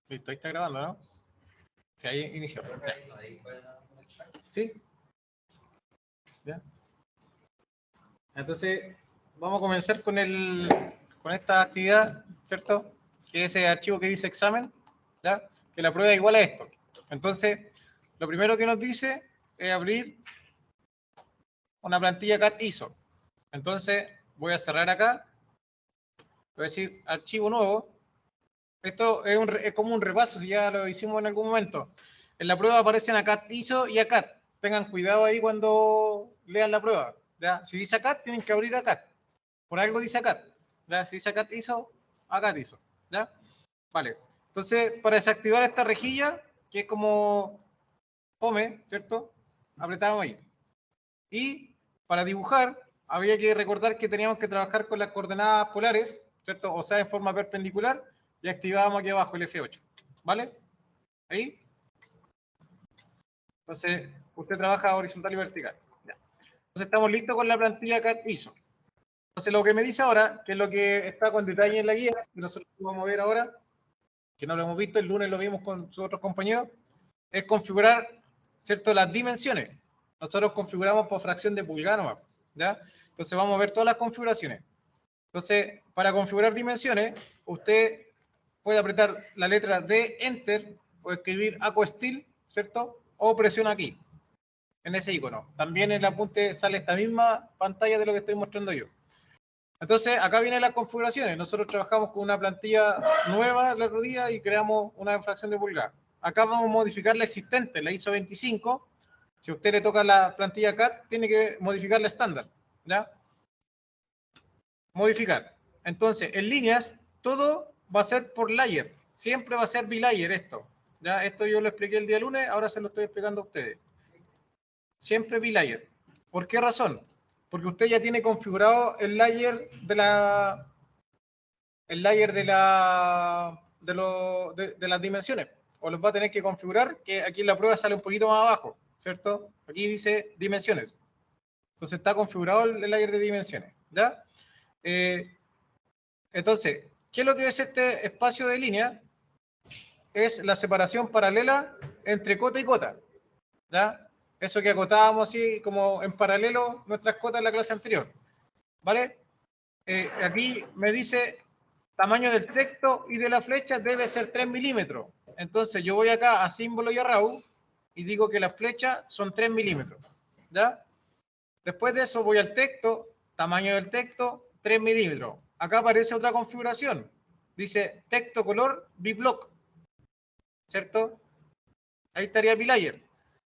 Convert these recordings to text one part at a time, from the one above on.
Listo, ahí está grabando, ¿no? Sí, ahí inició. Ya. ¿Sí? ¿Ya? Entonces, vamos a comenzar con esta actividad, ¿cierto? Que es ese archivo que dice examen, ¿ya? Que la prueba es igual a esto. Entonces, lo primero que nos dice es abrir una plantilla CAT ISO. Entonces, voy a cerrar acá. Voy a decir archivo nuevo. Esto es como un repaso, si ya lo hicimos en algún momento. En la prueba aparecen a CAT ISO y a CAT. Tengan cuidado ahí cuando lean la prueba. ¿Ya? Si dice CAT, tienen que abrir a CAT. Por algo dice CAT. ¿Ya? Si dice CAT ISO, a CAT ISO. ¿Ya? Vale. Entonces, para desactivar esta rejilla, que es como home, ¿cierto? Apretamos ahí. Y para dibujar, había que recordar que teníamos que trabajar con las coordenadas polares, ¿cierto? O sea, en forma perpendicular, y activábamos aquí abajo el F8. ¿Vale? Ahí. Entonces, usted trabaja horizontal y vertical. Ya. Entonces, estamos listos con la plantilla CAT ISO. Entonces, lo que me dice ahora, que es lo que está con detalle en la guía, que nosotros vamos a ver ahora, que no lo hemos visto, el lunes lo vimos con sus otros compañeros, es configurar, ¿cierto?, las dimensiones. Nosotros configuramos por fracción de pulgada nomás, ¿ya? Entonces, vamos a ver todas las configuraciones. Entonces, para configurar dimensiones, usted puede apretar la letra D, Enter, o escribir AquaSteel, ¿cierto? O presiona aquí, en ese icono. También en el apunte sale esta misma pantalla de lo que estoy mostrando yo. Entonces, acá vienen las configuraciones. Nosotros trabajamos con una plantilla nueva el otro día y creamos una fracción de pulgada. Acá vamos a modificar la existente, la ISO 25. Si a usted le toca la plantilla CAT, tiene que modificar la estándar, ¿ya? Modificar. Entonces, en líneas, todo va a ser por layer. Siempre va a ser bilayer esto. ¿Ya? Esto yo lo expliqué el día lunes, ahora se lo estoy explicando a ustedes. Siempre bilayer. ¿Por qué razón? Porque usted ya tiene configurado el layer de la... El layer de las dimensiones. O los va a tener que configurar, que aquí en la prueba sale un poquito más abajo, ¿cierto? Aquí dice dimensiones. Entonces está configurado el layer de dimensiones. ¿Ya? Entonces, ¿qué es lo que es este espacio de línea? Es la separación paralela entre cota y cota. ¿Ya? Eso que acotábamos así como en paralelo nuestras cotas en la clase anterior. ¿Vale? Aquí me dice tamaño del texto y de la flecha debe ser 3 milímetros. Entonces yo voy acá a símbolo y a RAW y digo que las flechas son 3 milímetros. ¿Ya? Después de eso voy al texto, tamaño del texto, 3 milímetros. Acá aparece otra configuración. Dice texto color biblock, ¿cierto? Ahí estaría bilayer.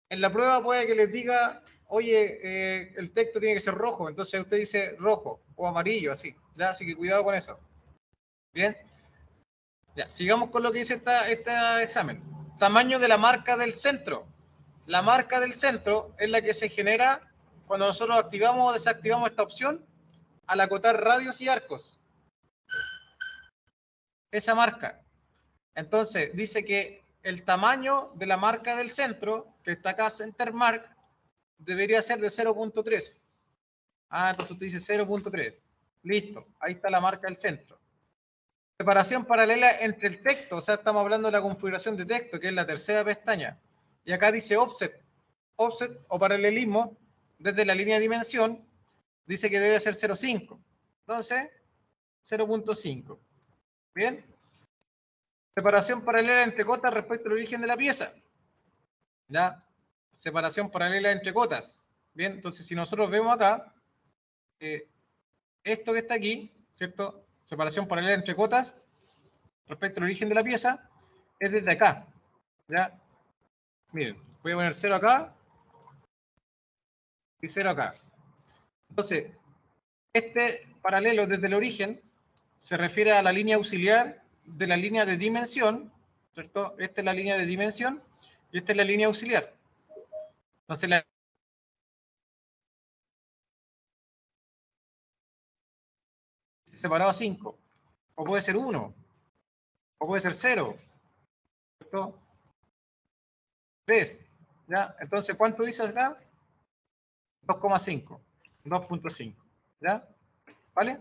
En la prueba puede que les diga, oye, el texto tiene que ser rojo, entonces usted dice rojo o amarillo, así. ¿Ya? Así que cuidado con eso. Bien. Ya, sigamos con lo que dice este examen. Tamaño de la marca del centro. La marca del centro es la que se genera cuando nosotros activamos o desactivamos esta opción al acotar radios y arcos. Esa marca. Entonces, dice que el tamaño de la marca del centro, que está acá, center mark, debería ser de 0.3. Ah, entonces usted dice 0.3. Listo, ahí está la marca del centro. Separación paralela entre el texto, o sea, estamos hablando de la configuración de texto, que es la tercera pestaña. Y acá dice offset. Offset o paralelismo, desde la línea de dimensión, dice que debe ser 0.5. Entonces, 0.5. ¿Bien? Separación paralela entre cotas respecto al origen de la pieza. ¿Ya? Separación paralela entre cotas. Bien, entonces si nosotros vemos acá, esto que está aquí, ¿cierto? Separación paralela entre cotas respecto al origen de la pieza, es desde acá. ¿Ya? Miren, voy a poner 0 acá y 0 acá. Entonces, este paralelo desde el origen se refiere a la línea auxiliar de la línea de dimensión, ¿cierto? Esta es la línea de dimensión y esta es la línea auxiliar. Entonces, la separado a 5, o puede ser 1, o puede ser 0, ¿cierto? 3, ¿ya? Entonces, ¿cuánto dice acá? 2,5, 2.5, ¿ya? ¿Vale?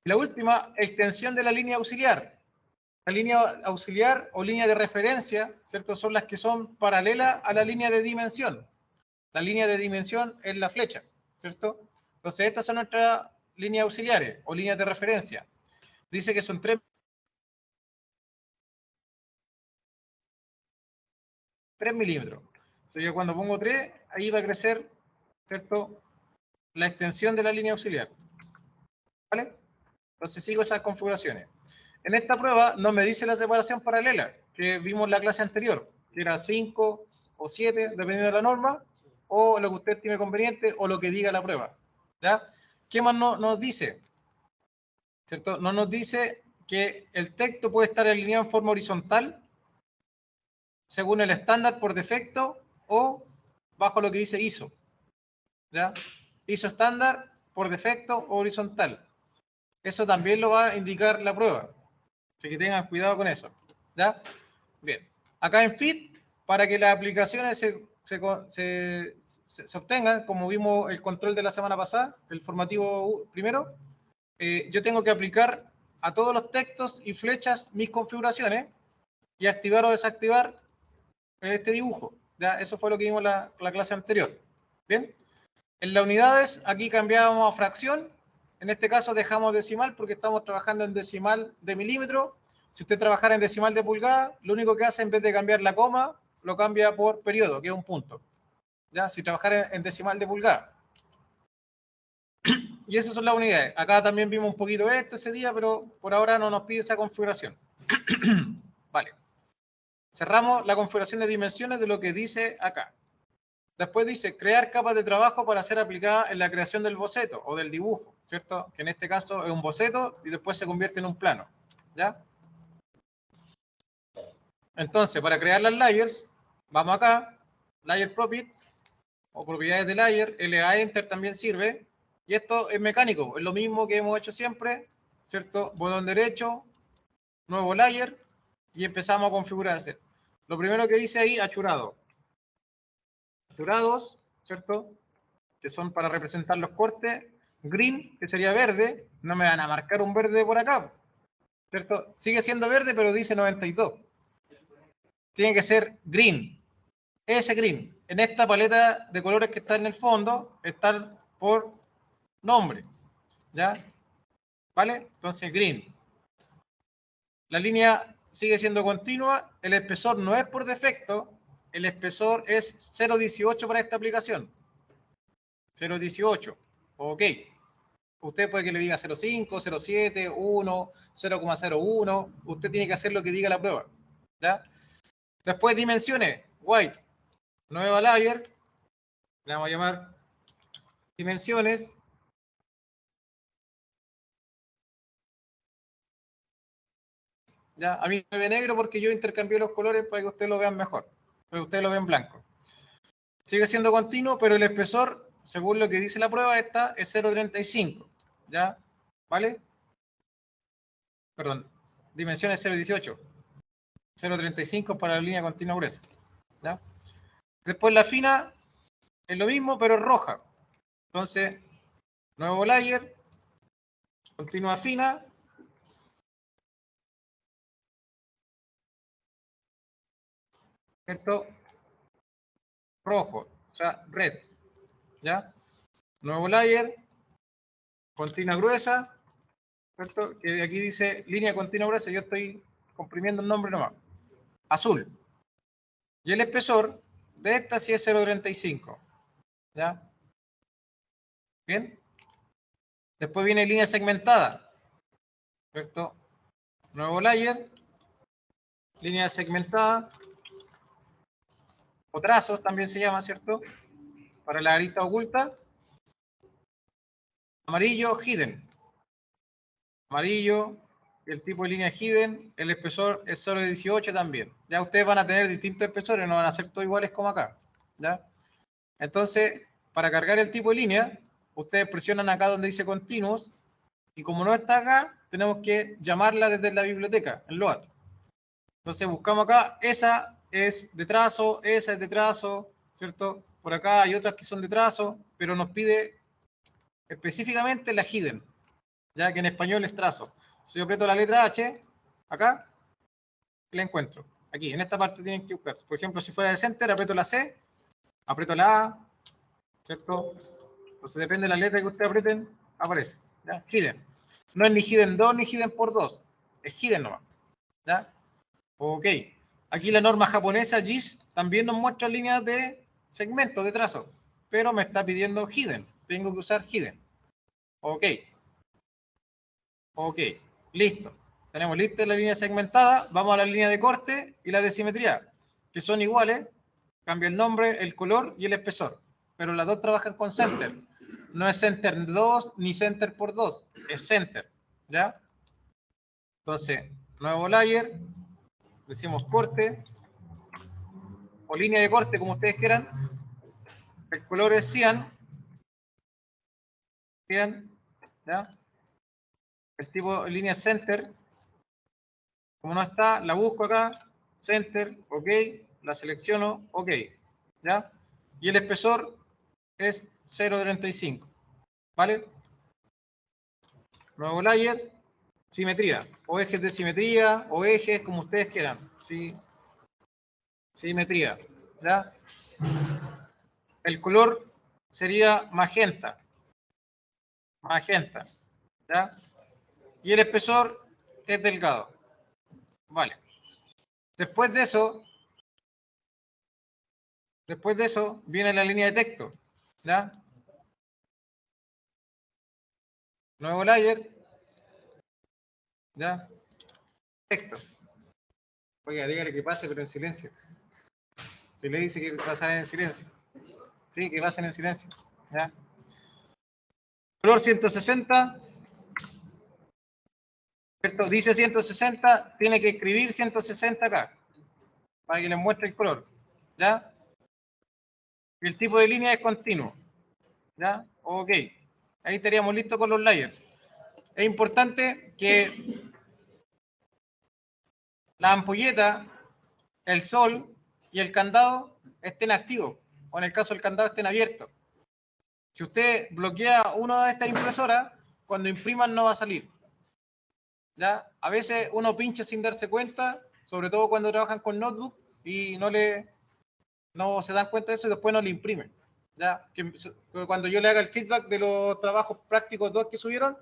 Y la última, extensión de la línea auxiliar. La línea auxiliar o línea de referencia, ¿cierto? Son las que son paralelas a la línea de dimensión. La línea de dimensión es la flecha, ¿cierto? Entonces, estas son nuestras líneas auxiliares o líneas de referencia. Dice que son 3 milímetros. O sea, yo cuando pongo 3, ahí va a crecer, ¿cierto? La extensión de la línea auxiliar. ¿Vale? Entonces sigo esas configuraciones. En esta prueba no me dice la separación paralela, que vimos en la clase anterior, que era 5 o 7, dependiendo de la norma, o lo que usted tiene conveniente, o lo que diga la prueba. ¿Ya? ¿Qué más nos dice? ¿Cierto? No nos dice que el texto puede estar alineado en forma horizontal, según el estándar por defecto, o bajo lo que dice ISO. ¿Ya? ISO estándar, por defecto, o horizontal. Eso también lo va a indicar la prueba. Así que tengan cuidado con eso. ¿Ya? Bien. Acá en Fit, para que las aplicaciones se obtengan, como vimos el control de la semana pasada, el formativo primero, yo tengo que aplicar a todos los textos y flechas mis configuraciones y activar o desactivar este dibujo. ¿Ya? Eso fue lo que vimos en la clase anterior. Bien. En las unidades, aquí cambiábamos a fracción. En este caso dejamos decimal porque estamos trabajando en decimal de milímetro. Si usted trabajara en decimal de pulgada, lo único que hace en vez de cambiar la coma, lo cambia por periodo, que es un punto. ¿Ya? Si trabajara en decimal de pulgada. Y esas son las unidades. Acá también vimos un poquito esto ese día, pero por ahora no nos pide esa configuración. Vale. Cerramos la configuración de dimensiones de lo que dice acá. Después dice, crear capas de trabajo para ser aplicadas en la creación del boceto o del dibujo, ¿cierto? Que en este caso es un boceto y después se convierte en un plano, ¿ya? Entonces, para crear las layers, vamos acá, Layer Properties, o propiedades de layer, LA Enter también sirve, y esto es mecánico, es lo mismo que hemos hecho siempre, ¿cierto? Botón derecho, nuevo layer, y empezamos a configurar. Lo primero que dice ahí, achurado. Achurados, ¿cierto? Que son para representar los cortes, green, que sería verde, no me van a marcar un verde por acá, ¿cierto? Sigue siendo verde, pero dice 92. Tiene que ser green, ese green. En esta paleta de colores que está en el fondo, están por nombre, ¿ya? ¿Vale? Entonces, green. La línea sigue siendo continua, el espesor no es por defecto, el espesor es 0.18 para esta aplicación. 0.18, ok. Usted puede que le diga 0.5, 0.7, 1, 0.01. Usted tiene que hacer lo que diga la prueba. ¿Ya? Después dimensiones. White. Nueva layer. Le vamos a llamar dimensiones. ¿Ya? A mí me ve negro porque yo intercambié los colores para que ustedes lo vean mejor. Pero ustedes lo ven blanco. Sigue siendo continuo, pero el espesor, según lo que dice la prueba, esta es 0.35. ¿Ya? ¿Vale? Perdón. Dimensiones 0.18. 0.35 para la línea continua gruesa. ¿Ya? Después la fina es lo mismo, pero es roja. Entonces, nuevo layer, continua fina. ¿Cierto? Rojo, o sea, red. ¿Ya? Nuevo layer, continua gruesa. ¿Cierto? Que aquí dice línea continua gruesa, yo estoy comprimiendo el nombre nomás. Azul. Y el espesor de esta sí es 0.35. ¿Ya? Bien. Después viene línea segmentada. ¿Cierto? Nuevo layer, línea segmentada, o trazos también se llama, ¿cierto? Para la arista oculta. Amarillo, hidden. Amarillo, el tipo de línea hidden, el espesor es solo de 18 también. Ya ustedes van a tener distintos espesores, no van a ser todos iguales como acá. ¿Ya? Entonces, para cargar el tipo de línea, ustedes presionan acá donde dice continuous, y como no está acá, tenemos que llamarla desde la biblioteca, en load. Entonces buscamos acá, esa es de trazo, esa es de trazo, ¿cierto? Por acá hay otras que son de trazo, pero nos pide específicamente la hidden, ya que en español es trazo. Si yo aprieto la letra H, acá, y la encuentro. Aquí, en esta parte tienen que buscar. Por ejemplo, si fuera de center, aprieto la C, aprieto la A, ¿cierto? Entonces depende de la letra que ustedes aprieten, aparece. ¿Ya? Hidden. No es ni hidden 2 ni hidden por 2. Es hidden nomás. ¿Ya? Ok. Aquí la norma japonesa GIS también nos muestra líneas de segmento, de trazo. Pero me está pidiendo hidden. Tengo que usar hidden. Ok. Ok. Listo. Tenemos lista la línea segmentada. Vamos a la línea de corte y la de simetría, que son iguales. Cambia el nombre, el color y el espesor. Pero las dos trabajan con center. No es center 2 ni center por 2. Es center. ¿Ya? Entonces, nuevo layer. Decimos corte. O línea de corte, como ustedes quieran. El color es cian. Cian. ¿Ya? El tipo de línea center. Como no está, la busco acá. Center. Ok. La selecciono. Ok. ¿Ya? Y el espesor es 0.35. ¿Vale? Nuevo layer, simetría, o ejes de simetría, o ejes, como ustedes quieran. Sí. Simetría, ¿ya? El color sería magenta. Magenta, ¿ya? Y el espesor es delgado. Vale. Después de eso, viene la línea de texto, ¿ya? Nuevo layer, ¿ya? Texto. Oiga, dígale que pase, pero en silencio. Si le dice que pasará en silencio. Sí, que pasen en silencio, ¿ya? Color 160, ¿cierto? Dice 160, tiene que escribir 160 acá, para que les muestre el color, ¿ya? Y el tipo de línea es continuo, ¿ya? Ok, ahí estaríamos listos con los layers. Es importante que la ampolleta, el sol y el candado estén activos, o en el caso del candado estén abiertos. Si usted bloquea una de estas impresoras, cuando impriman no va a salir, ¿ya? A veces uno pincha sin darse cuenta, sobre todo cuando trabajan con notebook y no se dan cuenta de eso y después no le imprimen, ¿ya? Que cuando yo le haga el feedback de los trabajos prácticos 2 que subieron,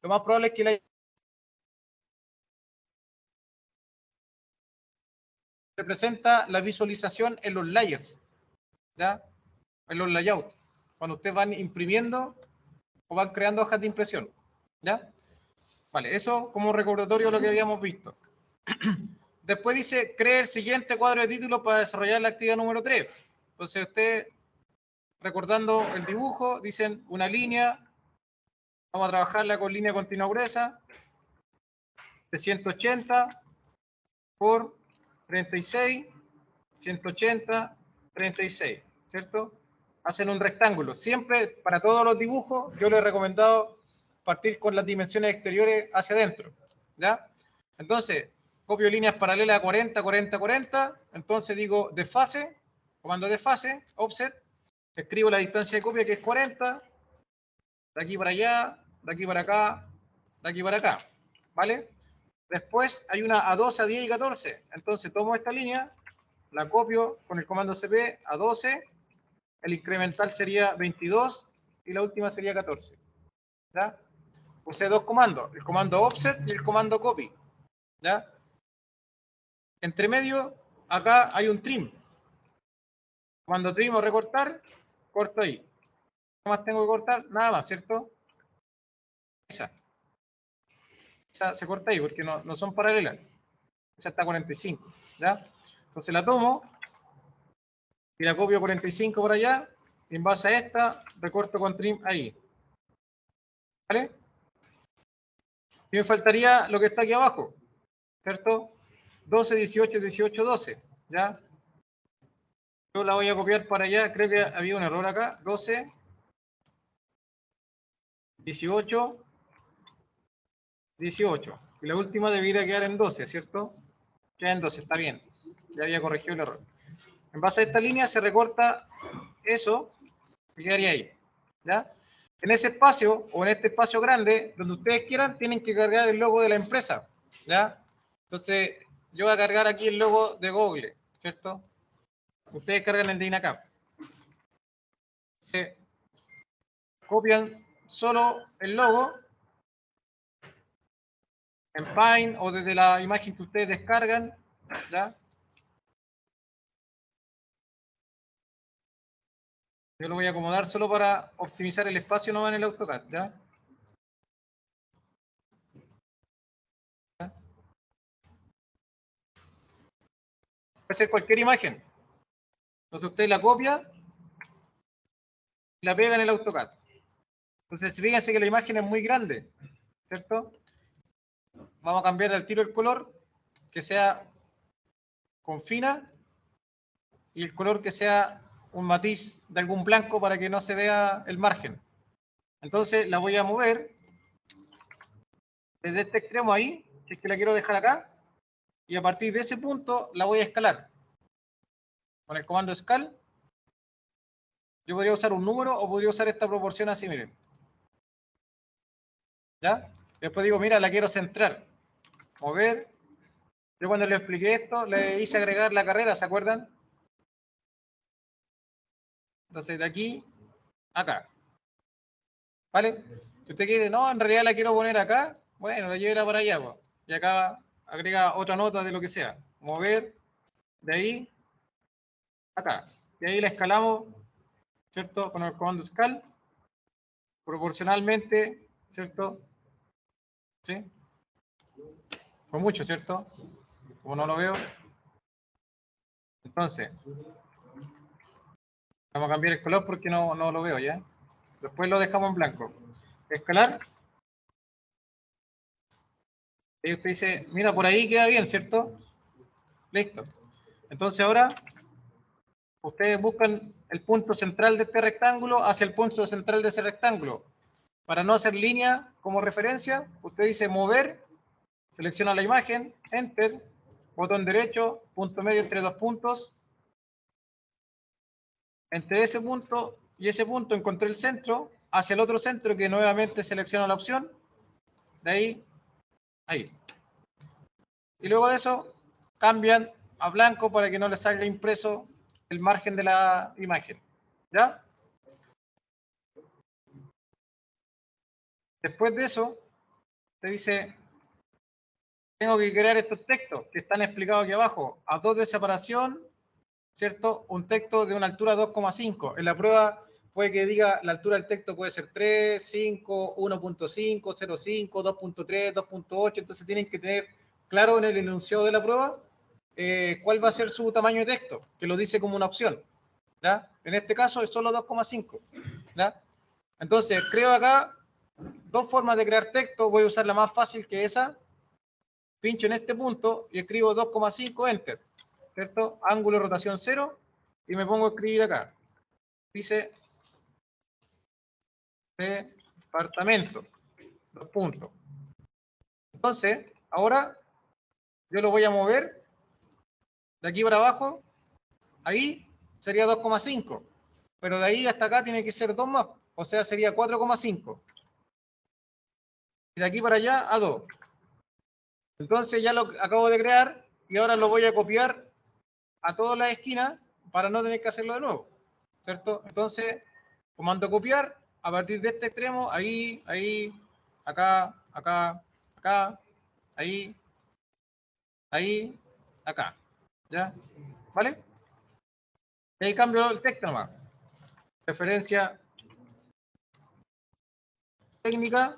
lo más probable es que le representa la visualización en los layers, ¿ya? En los layouts, cuando ustedes van imprimiendo o van creando hojas de impresión, ¿ya? Vale, eso como recordatorio de lo que habíamos visto. Después dice, cree el siguiente cuadro de título para desarrollar la actividad número 3. Entonces usted, recordando el dibujo, dicen una línea, vamos a trabajarla con línea continua gruesa, de 180 por 36, 180, 36, ¿cierto? Hacen un rectángulo. Siempre, para todos los dibujos, yo les he recomendado partir con las dimensiones exteriores hacia adentro, ¿ya? Entonces, copio líneas paralelas a 40, 40, 40, entonces digo desfase, comando desfase, offset, escribo la distancia de copia que es 40, de aquí para allá, de aquí para acá, de aquí para acá, ¿vale? Después hay una a 12, a 10 y 14, entonces tomo esta línea, la copio con el comando cp a 12, el incremental sería 22 y la última sería 14, ¿ya? Usé dos comandos, el comando offset y el comando copy, ¿ya? Entre medio, acá hay un trim. Cuando trim o recortar, corto ahí. ¿Qué más tengo que cortar? Nada más, ¿cierto? Esa se corta ahí porque no son paralelas. Esa está a 45, ¿ya? Entonces la tomo y la copio 45 por allá. Y en base a esta, recorto con trim ahí. ¿Vale? Y me faltaría lo que está aquí abajo, ¿cierto? 12, 18, 18, 12, ¿ya? Yo la voy a copiar para allá, creo que había un error acá, 12, 18, 18. Y la última debería quedar en 12, ¿cierto? Queda en 12, está bien. Ya había corregido el error. En base a esta línea se recorta eso y quedaría ahí, ¿ya? En ese espacio o en este espacio grande, donde ustedes quieran, tienen que cargar el logo de la empresa, ¿ya? Entonces, yo voy a cargar aquí el logo de Google, ¿cierto? Ustedes cargan el de INACAP. Copian solo el logo en Paint o desde la imagen que ustedes descargan, ¿ya? Yo lo voy a acomodar solo para optimizar el espacio, no va en el AutoCAD, ¿ya? Puede ser cualquier imagen. Entonces usted la copia y la pega en el AutoCAD. Entonces fíjense que la imagen es muy grande, ¿cierto? Vamos a cambiar al tiro el color, que sea con fina, y el color que sea un matiz de algún blanco para que no se vea el margen. Entonces la voy a mover desde este extremo ahí, que es que la quiero dejar acá, y a partir de ese punto la voy a escalar. Con el comando Scale, yo podría usar un número o podría usar esta proporción así, miren. ¿Ya? Después digo, mira, la quiero centrar. Mover. Yo cuando le expliqué esto, le hice agregar la carrera, ¿se acuerdan? Entonces de aquí a acá. ¿Vale? Si usted quiere, no, en realidad la quiero poner acá, bueno, la llevará para allá, pues. Y acá agrega otra nota de lo que sea. Mover de ahí a acá. Y ahí la escalamos, ¿cierto? Con el comando Scale, proporcionalmente, ¿cierto? ¿Sí? Fue mucho, ¿cierto? Como no lo veo. Entonces, vamos a cambiar el color porque no lo veo ya. Después lo dejamos en blanco. Escalar. Y usted dice, mira, por ahí queda bien, ¿cierto? Listo. Entonces ahora, ustedes buscan el punto central de este rectángulo hacia el punto central de ese rectángulo. Para no hacer línea como referencia, usted dice mover, selecciona la imagen, enter, botón derecho, punto medio entre dos puntos. Entre ese punto y ese punto encontré el centro, hacia el otro centro que nuevamente selecciona la opción, de ahí, ahí. Y luego de eso, cambian a blanco para que no les salga impreso el margen de la imagen. ¿Ya? Después de eso, te dice, tengo que crear estos textos que están explicados aquí abajo, a 2 de separación, ¿cierto? Un texto de una altura 2,5. En la prueba puede que diga la altura del texto puede ser 3, 5, 1.5, 0.5, 2.3, 2.8, entonces tienen que tener claro en el enunciado de la prueba cuál va a ser su tamaño de texto, que lo dice como una opción. ¿Ya? En este caso es solo 2,5. ¿Ya? Entonces, creo acá dos formas de crear texto. Voy a usar la más fácil que esa. Pincho en este punto y escribo 2,5, enter. ¿Cierto? Ángulo de rotación 0 y me pongo a escribir acá. Dice departamento. Dos puntos. Entonces, ahora yo lo voy a mover de aquí para abajo. Ahí sería 2,5. Pero de ahí hasta acá tiene que ser 2 más. O sea, sería 4,5. Y de aquí para allá a 2. Entonces ya lo acabo de crear y ahora lo voy a copiar a todas las esquinas para no tener que hacerlo de nuevo. ¿Cierto? Entonces, comando copiar, a partir de este extremo, ahí, ahí, acá, acá, acá, ahí, ahí, acá. ¿Ya? ¿Vale? Y ahí cambio el texto nomás. Referencia técnica,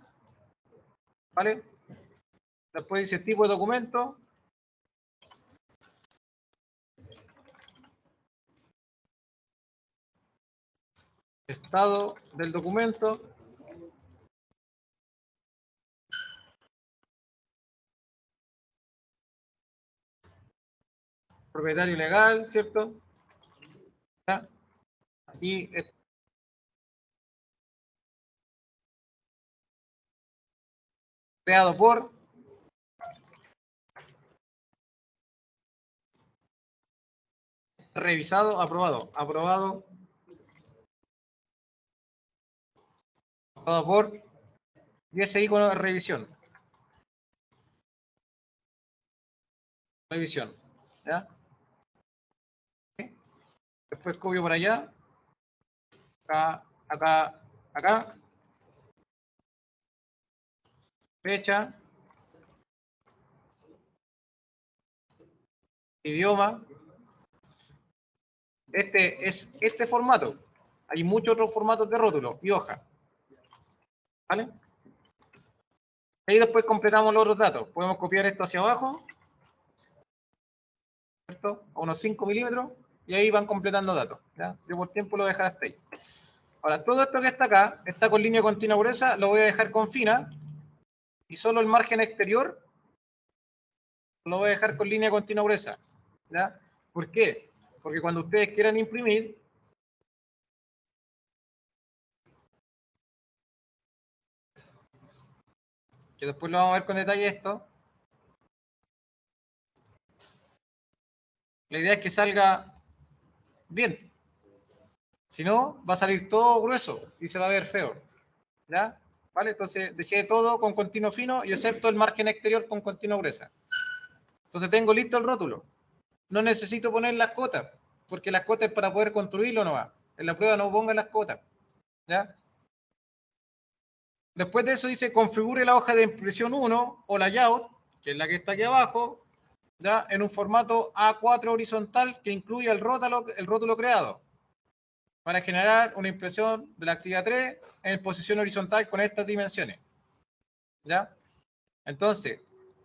¿vale? Después dice tipo de documento. Estado del documento. Propietario legal, ¿cierto? ¿Ya? Aquí creado por, revisado, aprobado, aprobado por, y ese icono de revisión. revisión, ¿ya? Después copio para allá, acá, acá, acá, fecha, idioma. Este es este formato. Hay muchos otros formatos de rótulo y hoja. ¿Vale? Y después completamos los otros datos. Podemos copiar esto hacia abajo, ¿cierto? A unos 5 milímetros, y ahí van completando datos. ¿Ya? Yo por tiempo lo voy a dejar hasta ahí. Ahora, todo esto que está acá, está con línea continua gruesa, lo voy a dejar con fina, y solo el margen exterior lo voy a dejar con línea continua gruesa. ¿Ya? ¿Por qué? Porque cuando ustedes quieran imprimir, que después lo vamos a ver con detalle esto, la idea es que salga bien. Si no, va a salir todo grueso y se va a ver feo. ¿Ya? ¿Vale? Entonces dejé todo con continuo fino y excepto el margen exterior con continuo gruesa. Entonces tengo listo el rótulo. No necesito poner las cotas, porque las cotas es para poder construirlo no va. En la prueba no pongan las cotas. ¿Ya? Después de eso dice configure la hoja de impresión 1 o layout, que es la que está aquí abajo, ¿ya? En un formato A4 horizontal que incluya el rótulo creado, para generar una impresión de la actividad 3 en posición horizontal con estas dimensiones. ¿Ya? Entonces,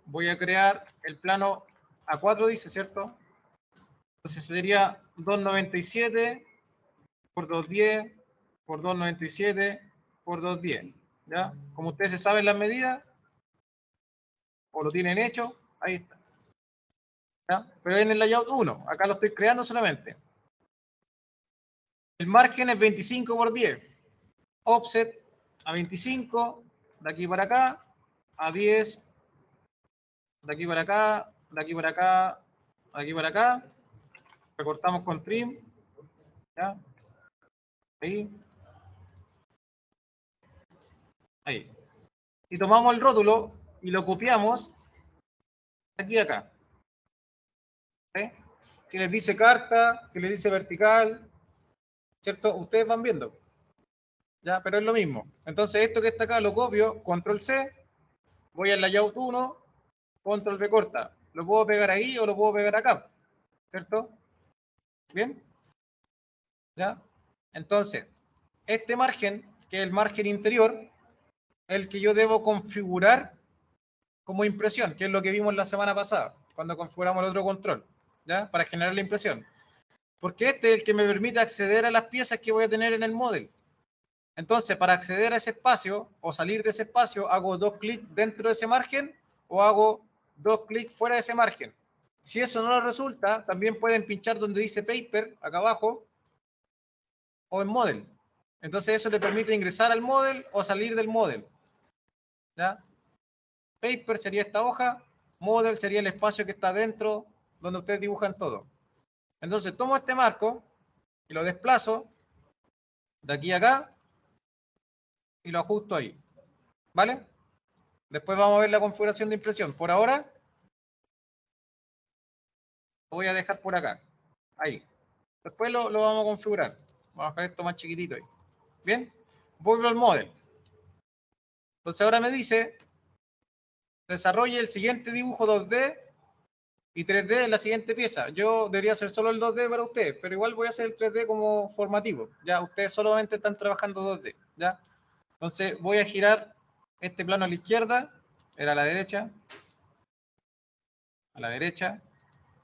voy a crear el plano A4, dice, ¿cierto? Entonces sería 297 por 210 por 297 por 210. ¿Ya? Como ustedes se saben las medidas, o lo tienen hecho, ahí está. ¿Ya? Pero en el layout 1, acá lo estoy creando solamente. El margen es 25 por 10. Offset a 25, de aquí para acá, a 10, de aquí para acá, de aquí para acá, de aquí para acá. Recortamos con trim, ¿ya? Ahí, ahí. Y tomamos el rótulo y lo copiamos aquí acá. ¿Sí? Si les dice carta, si les dice vertical, ¿cierto? Ustedes van viendo. ¿Ya? Pero es lo mismo. Entonces esto que está acá lo copio, control C, voy al layout 1, control V corta. Lo puedo pegar ahí o lo puedo pegar acá. ¿Cierto? ¿Bien? ¿Ya? Entonces, este margen, que es el margen interior, es el que yo debo configurar como impresión, que es lo que vimos la semana pasada, cuando configuramos el otro control, ¿ya? Para generar la impresión. Porque este es el que me permite acceder a las piezas que voy a tener en el model. Entonces, para acceder a ese espacio o salir de ese espacio, hago 2 clics dentro de ese margen o hago 2 clics fuera de ese margen. Si eso no les resulta, también pueden pinchar donde dice Paper, acá abajo, o en Model. Entonces eso le permite ingresar al model o salir del model. ¿Ya? Paper sería esta hoja, model sería el espacio que está dentro donde ustedes dibujan todo. Entonces tomo este marco y lo desplazo de aquí a acá y lo ajusto ahí. ¿Vale? Después vamos a ver la configuración de impresión. Por ahora lo voy a dejar por acá. Ahí. Después lo vamos a configurar. Vamos a dejar esto más chiquitito ahí. Bien. Vuelvo al model. Entonces ahora me dice desarrolle el siguiente dibujo 2D y 3D en la siguiente pieza. Yo debería hacer solo el 2D para ustedes, pero igual voy a hacer el 3D como formativo. Ya, ustedes solamente están trabajando 2D. ¿Ya? Entonces voy a girar este plano a la izquierda, era a la derecha,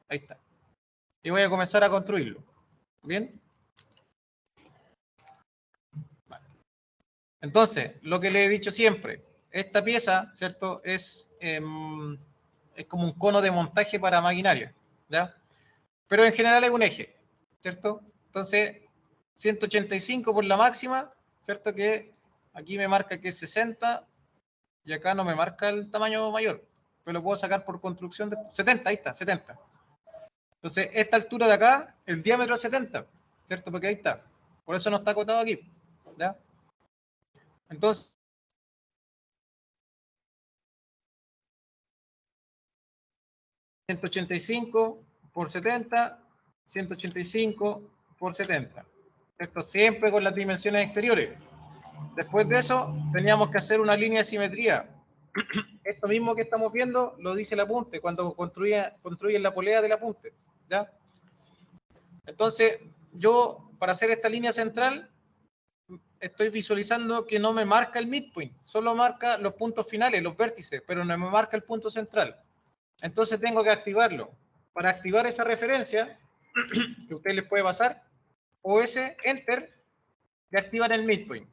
ahí está. Y voy a comenzar a construirlo. ¿Bien? Vale. Entonces, lo que le he dicho siempre, esta pieza, ¿cierto? Es como un cono de montaje para maquinaria, ¿ya? Pero en general es un eje, ¿cierto? Entonces, 185 por la máxima, ¿cierto? Que aquí me marca que es 60 y acá no me marca el tamaño mayor, pero lo puedo sacar por construcción de 70, ahí está, 70. Entonces, esta altura de acá, el diámetro es 70, ¿cierto? Porque ahí está. Por eso no está acotado aquí, ¿ya? Entonces, 185 por 70, 185 por 70. Esto siempre con las dimensiones exteriores. Después de eso, teníamos que hacer una línea de simetría. Esto mismo que estamos viendo lo dice el apunte, cuando construyen la polea del apunte. ¿Ya? Entonces, yo, para hacer esta línea central, estoy visualizando que no me marca el midpoint, solo marca los puntos finales, los vértices, pero no me marca el punto central. Entonces tengo que activarlo. Para activar esa referencia, que a ustedes les puede pasar, OS, Enter, y activan el midpoint.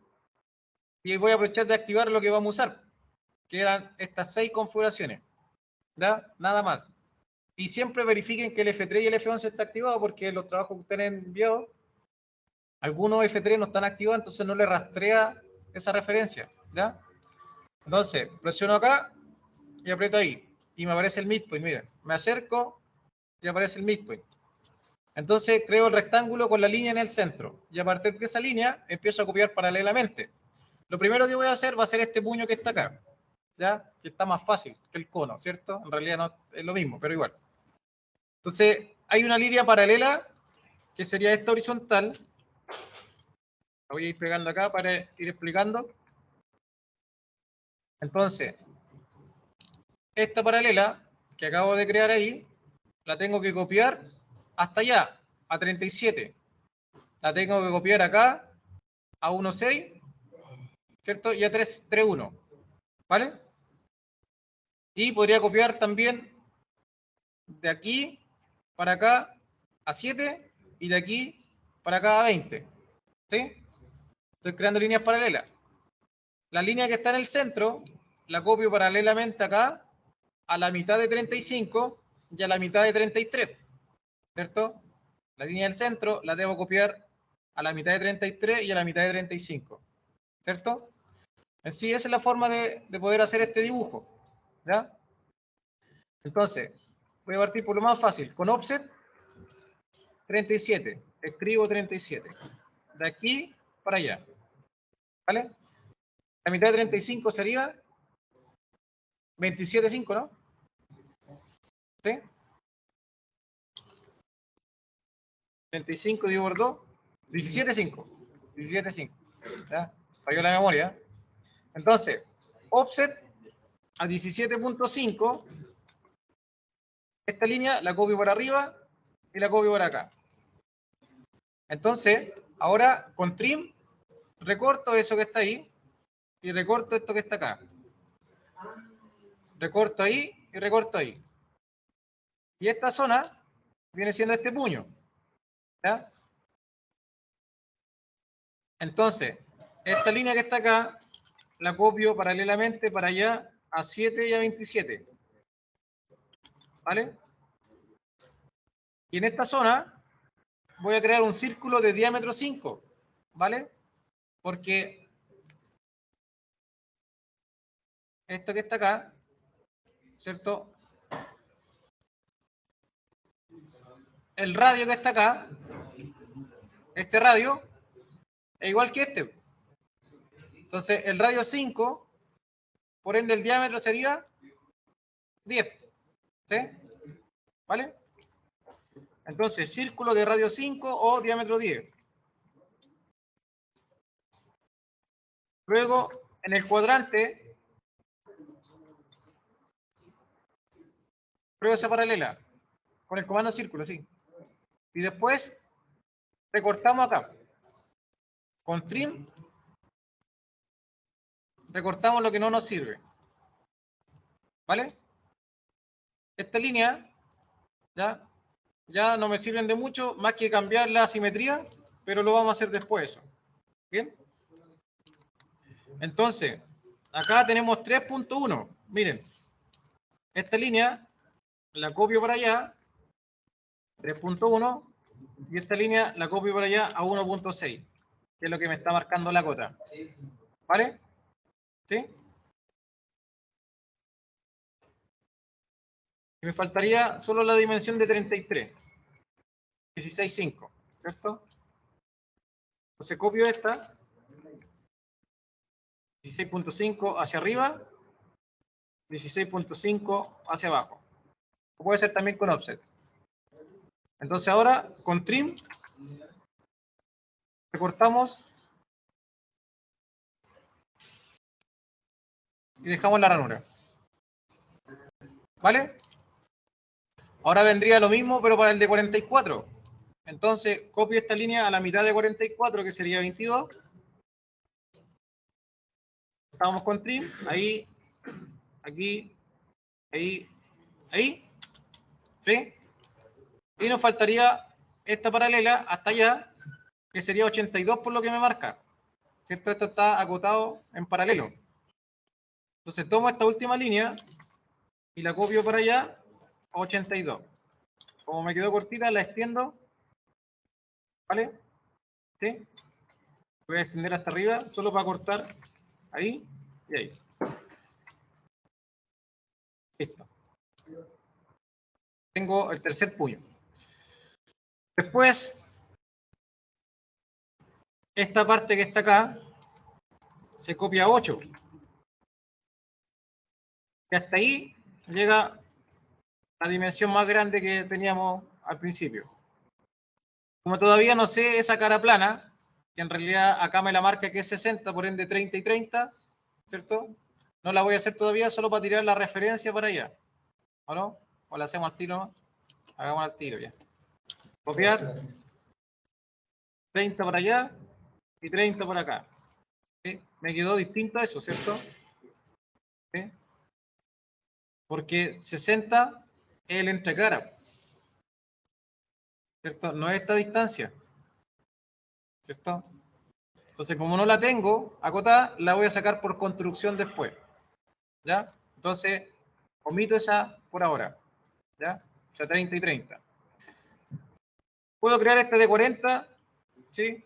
Y voy a aprovechar de activar lo que vamos a usar, que eran estas 6 configuraciones. ¿Ya? Nada más. Y siempre verifiquen que el F3 y el F11 está activado, porque los trabajos que ustedes han enviado, algunos F3 no están activados, entonces no le rastrea esa referencia. ¿Ya? Entonces, presiono acá y aprieto ahí. Y me aparece el midpoint, miren. Me acerco y aparece el midpoint. Entonces creo el rectángulo con la línea en el centro. Y a partir de esa línea empiezo a copiar paralelamente. Lo primero que voy a hacer va a ser este puño que está acá. ¿Ya? Que está más fácil que el cono, ¿cierto? En realidad no es lo mismo, pero igual. Entonces, hay una línea paralela que sería esta horizontal. La voy a ir pegando acá para ir explicando. Entonces, esta paralela que acabo de crear ahí, la tengo que copiar hasta allá, a 37. La tengo que copiar acá, a 1,6, ¿cierto? Y a 3,1, ¿vale? Y podría copiar también de aquí para acá a 7 y de aquí para acá a 20. ¿Sí? Estoy creando líneas paralelas. La línea que está en el centro la copio paralelamente acá a la mitad de 35 y a la mitad de 33. ¿Cierto? La línea del centro la debo copiar a la mitad de 33 y a la mitad de 35. ¿Cierto? En sí, esa es la forma de poder hacer este dibujo. ¿Ya? Entonces, voy a partir por lo más fácil. Con offset 37. Escribo 37. De aquí para allá. ¿Vale? La mitad de 35 sería 27,5, ¿no? ¿Sí? 35 dividido por 2. 17,5. 17,5. ¿Ya? Falló la memoria. Entonces, offset a 17,5. Esta línea la copio por arriba y la copio por acá. Entonces, ahora con trim recorto eso que está ahí y recorto esto que está acá. Recorto ahí y recorto ahí. Y esta zona viene siendo este puño. ¿Ya? Entonces, esta línea que está acá la copio paralelamente para allá a 7 y a 27. ¿Vale? Y en esta zona voy a crear un círculo de diámetro 5. ¿Vale? Porque esto que está acá, ¿cierto? El radio que está acá, este radio, es igual que este. Entonces, el radio 5, por ende el diámetro sería 10. ¿Sí? ¿Vale? Entonces, círculo de radio 5 o diámetro 10. Luego, en el cuadrante, pruebo esa paralela. Con el comando círculo, sí. Y después, recortamos acá. Con trim, recortamos lo que no nos sirve. ¿Vale? Esta línea, ya no me sirven de mucho, más que cambiar la simetría, pero lo vamos a hacer después eso. ¿Bien? Entonces, acá tenemos 3,1. Miren, esta línea la copio para allá, 3,1, y esta línea la copio para allá a 1,6, que es lo que me está marcando la cota. ¿Vale? ¿Sí? Y me faltaría solo la dimensión de 33. 16,5, ¿cierto? Entonces copio esta, 16,5 hacia arriba, 16,5 hacia abajo. O puede ser también con offset. Entonces ahora con trim recortamos y dejamos la ranura. ¿Vale? Ahora vendría lo mismo, pero para el de 44. Entonces copio esta línea a la mitad de 44, que sería 22. Estamos con trim, ahí, aquí, ahí, ahí. ¿Sí? Y nos faltaría esta paralela hasta allá, que sería 82 por lo que me marca. ¿Cierto? Esto está acotado en paralelo. Entonces tomo esta última línea y la copio para allá a 82. Como me quedó cortita, la extiendo. ¿Vale? ¿Sí? Voy a extender hasta arriba, solo para cortar ahí y ahí. Listo. Tengo el tercer puño. Después, esta parte que está acá se copia a 8. Y hasta ahí llega la dimensión más grande que teníamos al principio. Como todavía no sé esa cara plana, que en realidad acá me la marca que es 60, por ende 30 y 30, ¿cierto? No la voy a hacer todavía, solo para tirar la referencia para allá. ¿O no? ¿O la hacemos al tiro? Hagamos al tiro ya. Copiar. 30 para allá y 30 por acá. ¿Sí? Me quedó distinto eso, ¿cierto? ¿Sí? Porque 60 es el entrecara, ¿cierto? No es esta distancia, ¿cierto? Entonces, como no la tengo acotada, la voy a sacar por construcción después, ¿ya? Entonces, omito esa por ahora, ¿ya? O sea, 30 y 30. Puedo crear este de 40, ¿sí?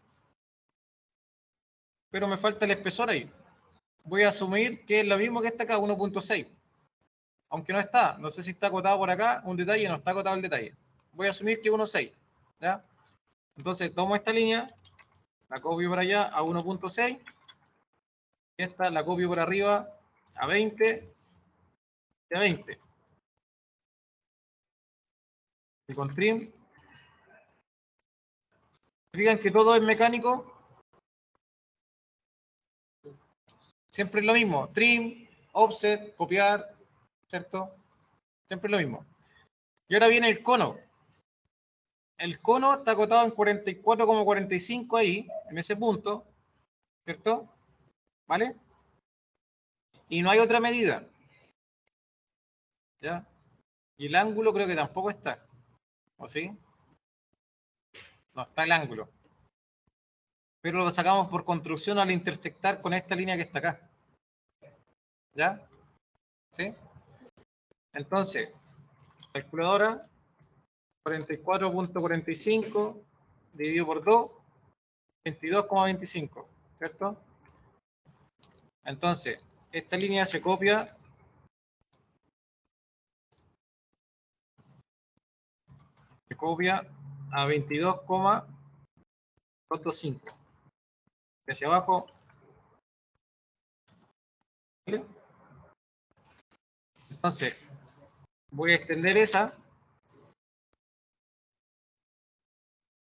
Pero me falta el espesor ahí. Voy a asumir que es lo mismo que está acá, 1.6. Aunque no está, no sé si está acotado por acá, un detalle, no está acotado el detalle. Voy a asumir que es 1.6, ¿ya? Entonces tomo esta línea, la copio para allá a 1.6, y esta la copio por arriba a 20 y a 20. Y con trim, fijan que todo es mecánico, siempre es lo mismo, trim, offset, copiar, ¿cierto? Siempre es lo mismo. Y ahora viene el cono. El cono está acotado en 44,45 ahí, en ese punto, ¿cierto? ¿Vale? Y no hay otra medida, ¿ya? Y el ángulo creo que tampoco está, ¿o sí? No está el ángulo. Pero lo sacamos por construcción al intersectar con esta línea que está acá. ¿Ya? ¿Sí? Entonces, calculadora, 44.45 dividido por 2, 22,25, ¿cierto? Entonces, esta línea se copia a 22,25. Hacia abajo. ¿Vale? Entonces, voy a extender esa.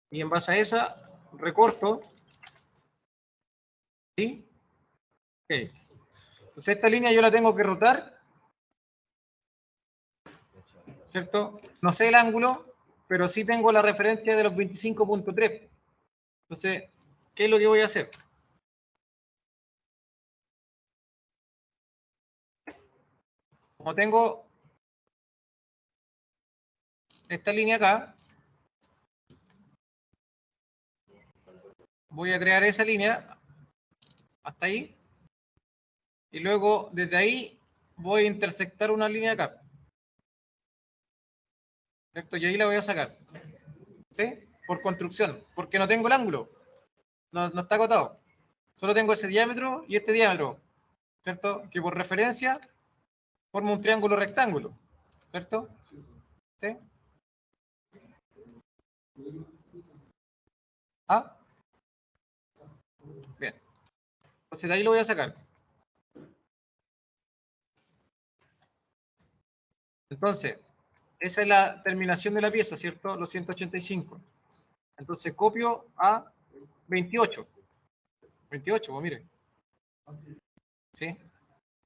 Y en base a esa, recorto. ¿Sí? Ok. Entonces, esta línea yo la tengo que rotar, ¿cierto? No sé el ángulo, pero sí tengo la referencia de los 25.3. Entonces, ¿qué es lo que voy a hacer? Como tengo esta línea acá, voy a crear esa línea hasta ahí, y luego desde ahí voy a intersectar una línea acá, ¿cierto? Y ahí la voy a sacar, ¿sí? Por construcción, porque no tengo el ángulo, no está acotado. Solo tengo ese diámetro y este diámetro, ¿cierto? Que por referencia forma un triángulo rectángulo, ¿cierto? ¿Sí? Ah, bien. Entonces de ahí lo voy a sacar. Entonces, esa es la terminación de la pieza, ¿cierto? Los 185. Entonces copio a 28. 28, pues miren. ¿Sí?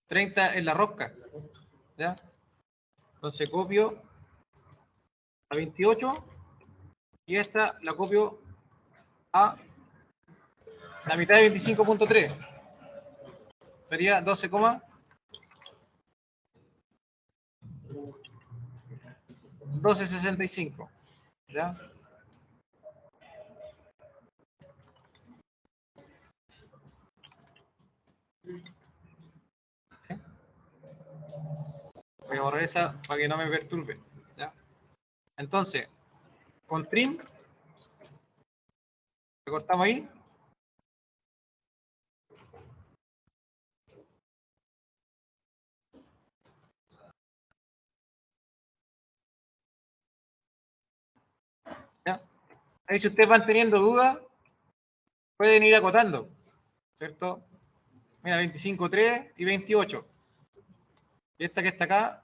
30 en la rosca. ¿Ya? Entonces copio a 28 y esta la copio a la mitad de 25.3. Sería 12,65. ¿Ya? ¿Sí? Voy a borrar esa para que no me perturbe. ¿Ya? Entonces, con trim, le cortamos ahí. ¿Ya? Ahí si ustedes van teniendo dudas, pueden ir acotando, ¿cierto? Mira, 25.3 y 28. Y esta que está acá,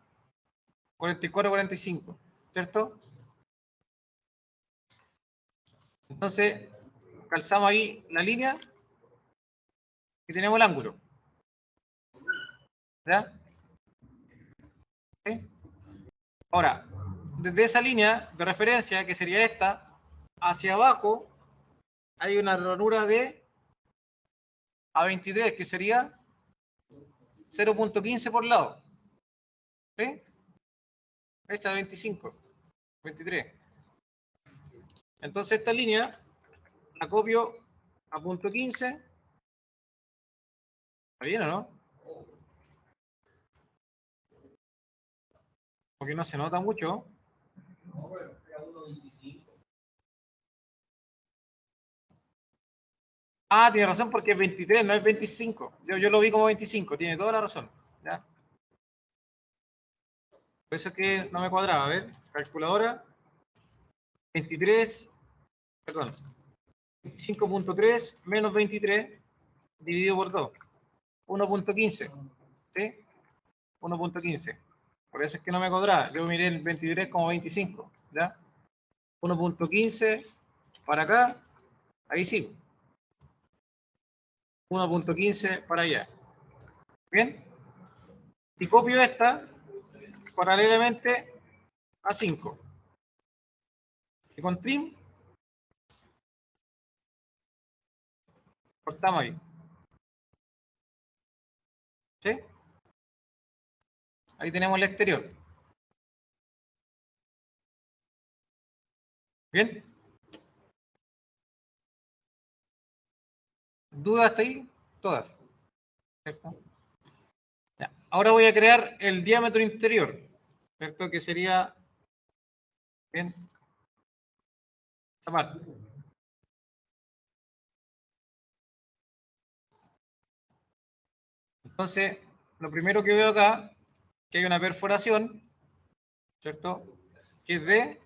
44, 45, ¿cierto? Entonces, calzamos ahí la línea y tenemos el ángulo. ¿Ya? ¿Sí? Ahora, desde esa línea de referencia, que sería esta, hacia abajo hay una ranura de A23, que sería 0.15 por lado. ¿Sí? Esta es 25, 23. Entonces esta línea la copio a punto 15. ¿Está bien o no? Porque no se nota mucho. Ah, tiene razón porque es 23, no es 25. Yo lo vi como 25, tiene toda la razón. ¿Ya? Por eso es que no me cuadraba. A ver, calculadora. 23, perdón. 25.3 menos 23 dividido por 2. 1.15. ¿Sí? 1.15. Por eso es que no me cuadraba. Yo miré el 23 como 25. ¿Ya? 1.15 para acá. Ahí sí. 1.15 para allá. ¿Bien? Y copio esta paralelamente a 5. Y con trim cortamos ahí. ¿Sí? Ahí tenemos el exterior. ¿Bien? ¿Dudas hasta ahí? Todas. ¿Cierto? Ya. Ahora voy a crear el diámetro interior. ¿Cierto? Que sería... Bien. Esta parte. Entonces, lo primero que veo acá, que hay una perforación, ¿cierto? Que es de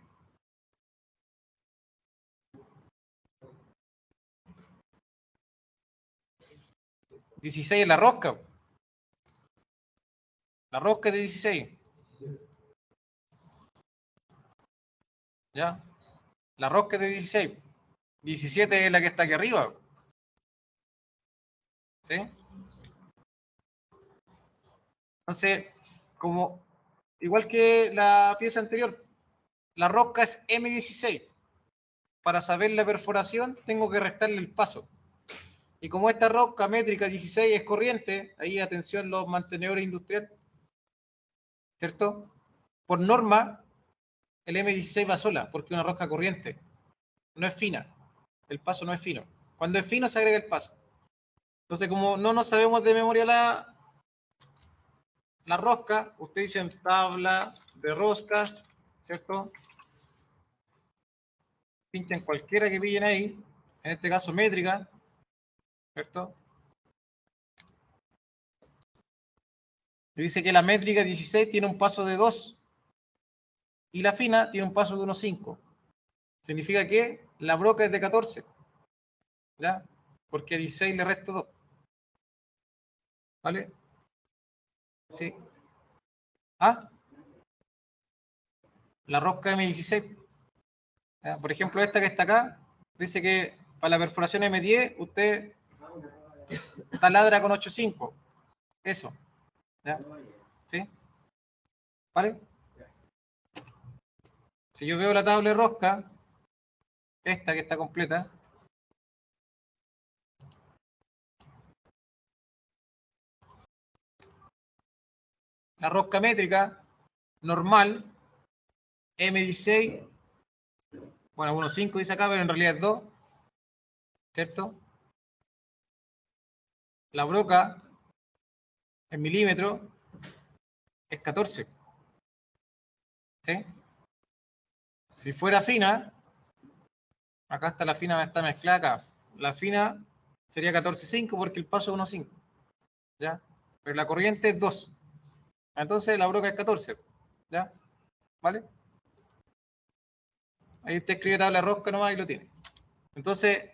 16 en la rosca. La rosca es de 16. ¿Ya? La rosca es de 16. 17 es la que está aquí arriba. ¿Sí? Entonces, como igual que la pieza anterior, la rosca es M16. Para saber la perforación, tengo que restarle el paso. Y como esta rosca métrica 16 es corriente, ahí atención los mantenedores industriales, ¿cierto? Por norma, el M16 va sola, porque es una rosca corriente. No es fina. El paso no es fino. Cuando es fino, se agrega el paso. Entonces, como no nos sabemos de memoria la rosca, ustedes dicen tabla de roscas, ¿cierto? Pinchan cualquiera que pillen ahí, en este caso métrica, ¿cierto? Y dice que la métrica 16 tiene un paso de 2 y la fina tiene un paso de 1,5. Significa que la broca es de 14, ¿ya? Porque a 16 le resto 2. ¿Vale? Sí. ¿Ah? la rosca M16. ¿Ya? Por ejemplo, esta que está acá, dice que para la perforación M10, usted taladra con 8.5. Eso. ¿Ya? ¿Sí? ¿Vale? Si yo veo la tabla de rosca, esta que está completa, la rosca métrica normal, M16, bueno, 1.5 dice acá, pero en realidad es 2, ¿cierto? La broca en milímetro es 14. ¿Sí? Si fuera fina, acá está la fina, está mezclada acá. La fina sería 14.5 porque el paso es 1.5. ¿Ya? Pero la corriente es 2. Entonces la broca es 14. ¿Ya? ¿Vale? Ahí usted escribe tabla rosca nomás y lo tiene. Entonces,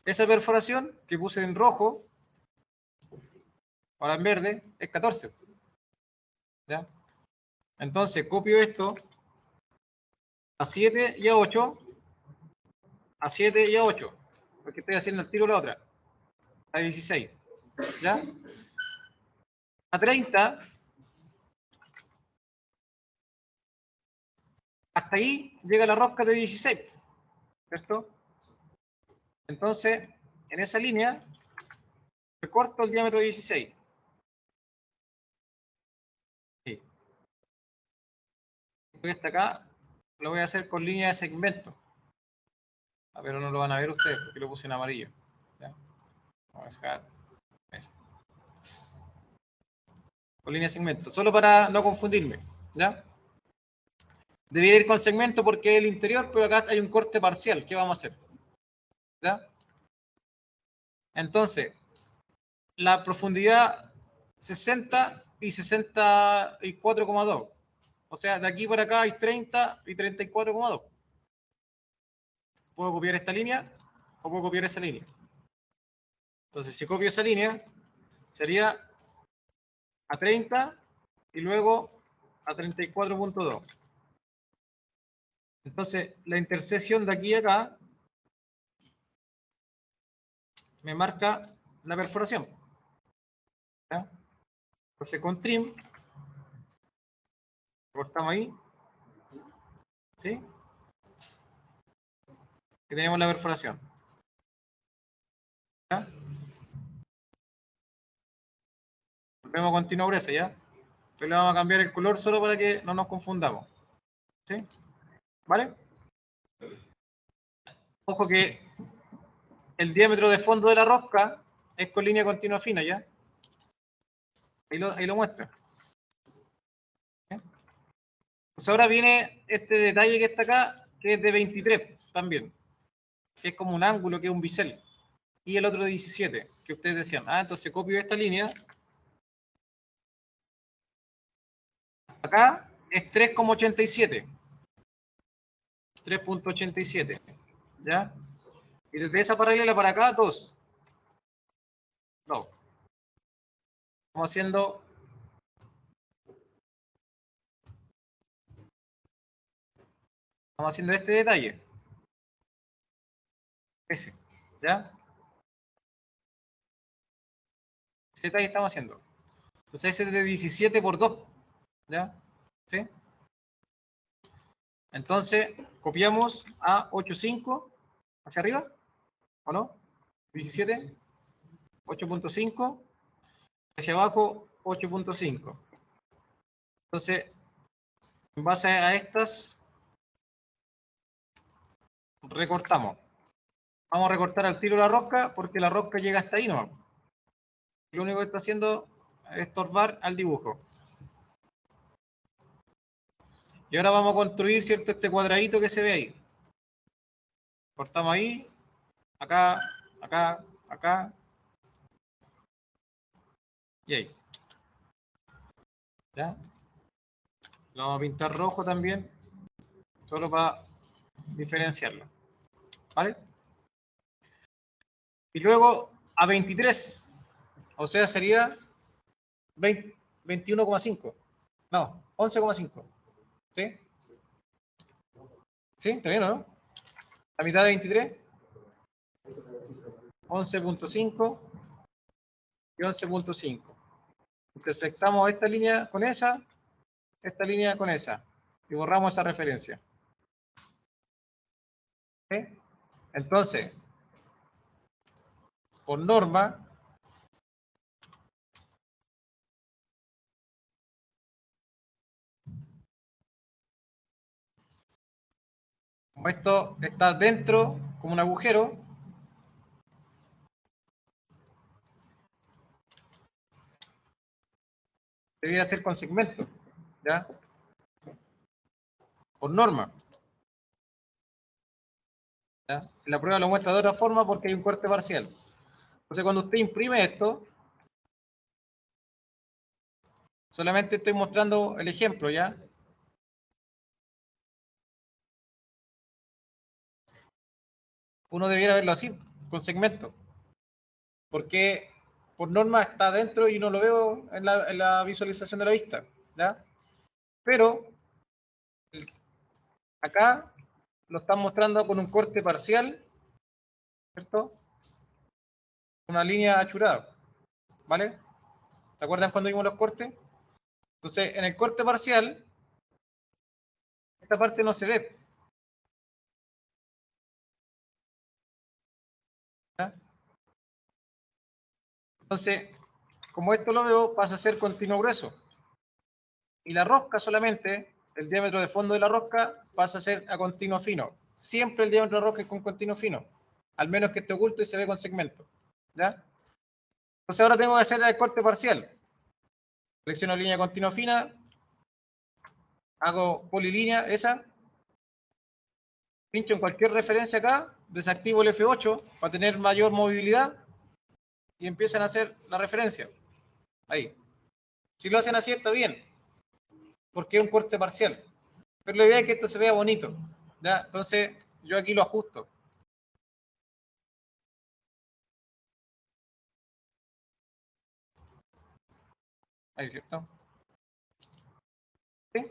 esa perforación que puse en rojo, ahora en verde, es 14. ¿Ya? Entonces, copio esto a 7 y a 8, a 7 y a 8, porque estoy haciendo el tiro la otra, a 16. ¿Ya? A 30, hasta ahí llega la rosca de 16, ¿cierto? Entonces, en esa línea, recorto el diámetro de 16. Sí. Hasta acá lo voy a hacer con línea de segmento. Pero no lo van a ver ustedes porque lo puse en amarillo. ¿Ya? Vamos a dejar eso. Con línea de segmento, solo para no confundirme. ¿Ya? Debería ir con segmento porque es el interior, pero acá hay un corte parcial. ¿Qué vamos a hacer? ¿Ya? Entonces, la profundidad 60 y 64,2. O sea, de aquí para acá hay 30 y 34,2. Puedo copiar esta línea o puedo copiar esa línea. Entonces, si copio esa línea, sería a 30 y luego a 34,2. Entonces, la intersección de aquí a acá me marca la perforación. ¿Ya? Entonces, con trim, cortamos ahí. ¿Sí? Y tenemos la perforación. ¿Ya? Volvemos a continuar gruesa, ¿ya? Entonces le vamos a cambiar el color solo para que no nos confundamos. ¿Sí? ¿Vale? Ojo que el diámetro de fondo de la rosca es con línea continua fina, ¿ya? Ahí lo muestra. ¿Sí? Pues ahora viene este detalle que está acá, que es de 23 también. Que es como un ángulo, que es un bisel. Y el otro de 17, que ustedes decían. Ah, entonces copio esta línea. Acá es 3,87. 3,87. ¿Ya? Y desde esa paralela para acá, 2. No. Estamos haciendo este detalle. Ese. ¿Ya? Ese detalle estamos haciendo. Entonces ese es de 17 por 2. ¿Ya? ¿Sí? Entonces, copiamos a 8.5 hacia arriba, ¿o no? 17, 8.5, hacia abajo, 8.5. Entonces, en base a estas, recortamos. Vamos a recortar al tiro la rosca porque la rosca llega hasta ahí nomás. Lo único que está haciendo es estorbar al dibujo. Y ahora vamos a construir, ¿cierto?, este cuadradito que se ve ahí. Cortamos ahí, acá, acá, acá y ahí. ¿Ya? Lo vamos a pintar rojo también, solo para diferenciarlo. ¿Vale? Y luego a 23, o sea, sería 21,5. No, 11,5. ¿Sí? ¿Sí? ¿Está bien o no? La mitad de 23. 11.5 y 11.5. Intersectamos esta línea con esa y borramos esa referencia. ¿Sí? Entonces, por norma, como esto está dentro, como un agujero, debería ser con segmento, ¿ya? Por norma. ¿Ya? La prueba lo muestra de otra forma porque hay un corte parcial. Entonces, cuando usted imprime esto, solamente estoy mostrando el ejemplo, ¿ya? Uno debiera verlo así, con segmento. Porque por norma está dentro y no lo veo en la visualización de la vista, ¿ya? Pero acá lo están mostrando con un corte parcial, ¿cierto? Una línea achurada, ¿vale? ¿Se acuerdan cuando vimos los cortes? Entonces, en el corte parcial, esta parte no se ve, ¿ya? Entonces, como esto lo veo, pasa a ser continuo grueso. Y la rosca solamente, el diámetro de fondo de la rosca pasa a ser a continuo fino. Siempre el diámetro de la rosca es con continuo fino, al menos que esté oculto y se ve con segmento, ¿ya? Entonces ahora tengo que hacer el corte parcial. Selecciono línea continua fina, hago polilínea, esa, pincho en cualquier referencia acá, desactivo el F8 para tener mayor movilidad y empiezan a hacer la referencia. Ahí. Si lo hacen así está bien, porque es un corte parcial. Pero la idea es que esto se vea bonito, ¿ya? Entonces yo aquí lo ajusto. Ahí, ¿cierto? ¿Sí?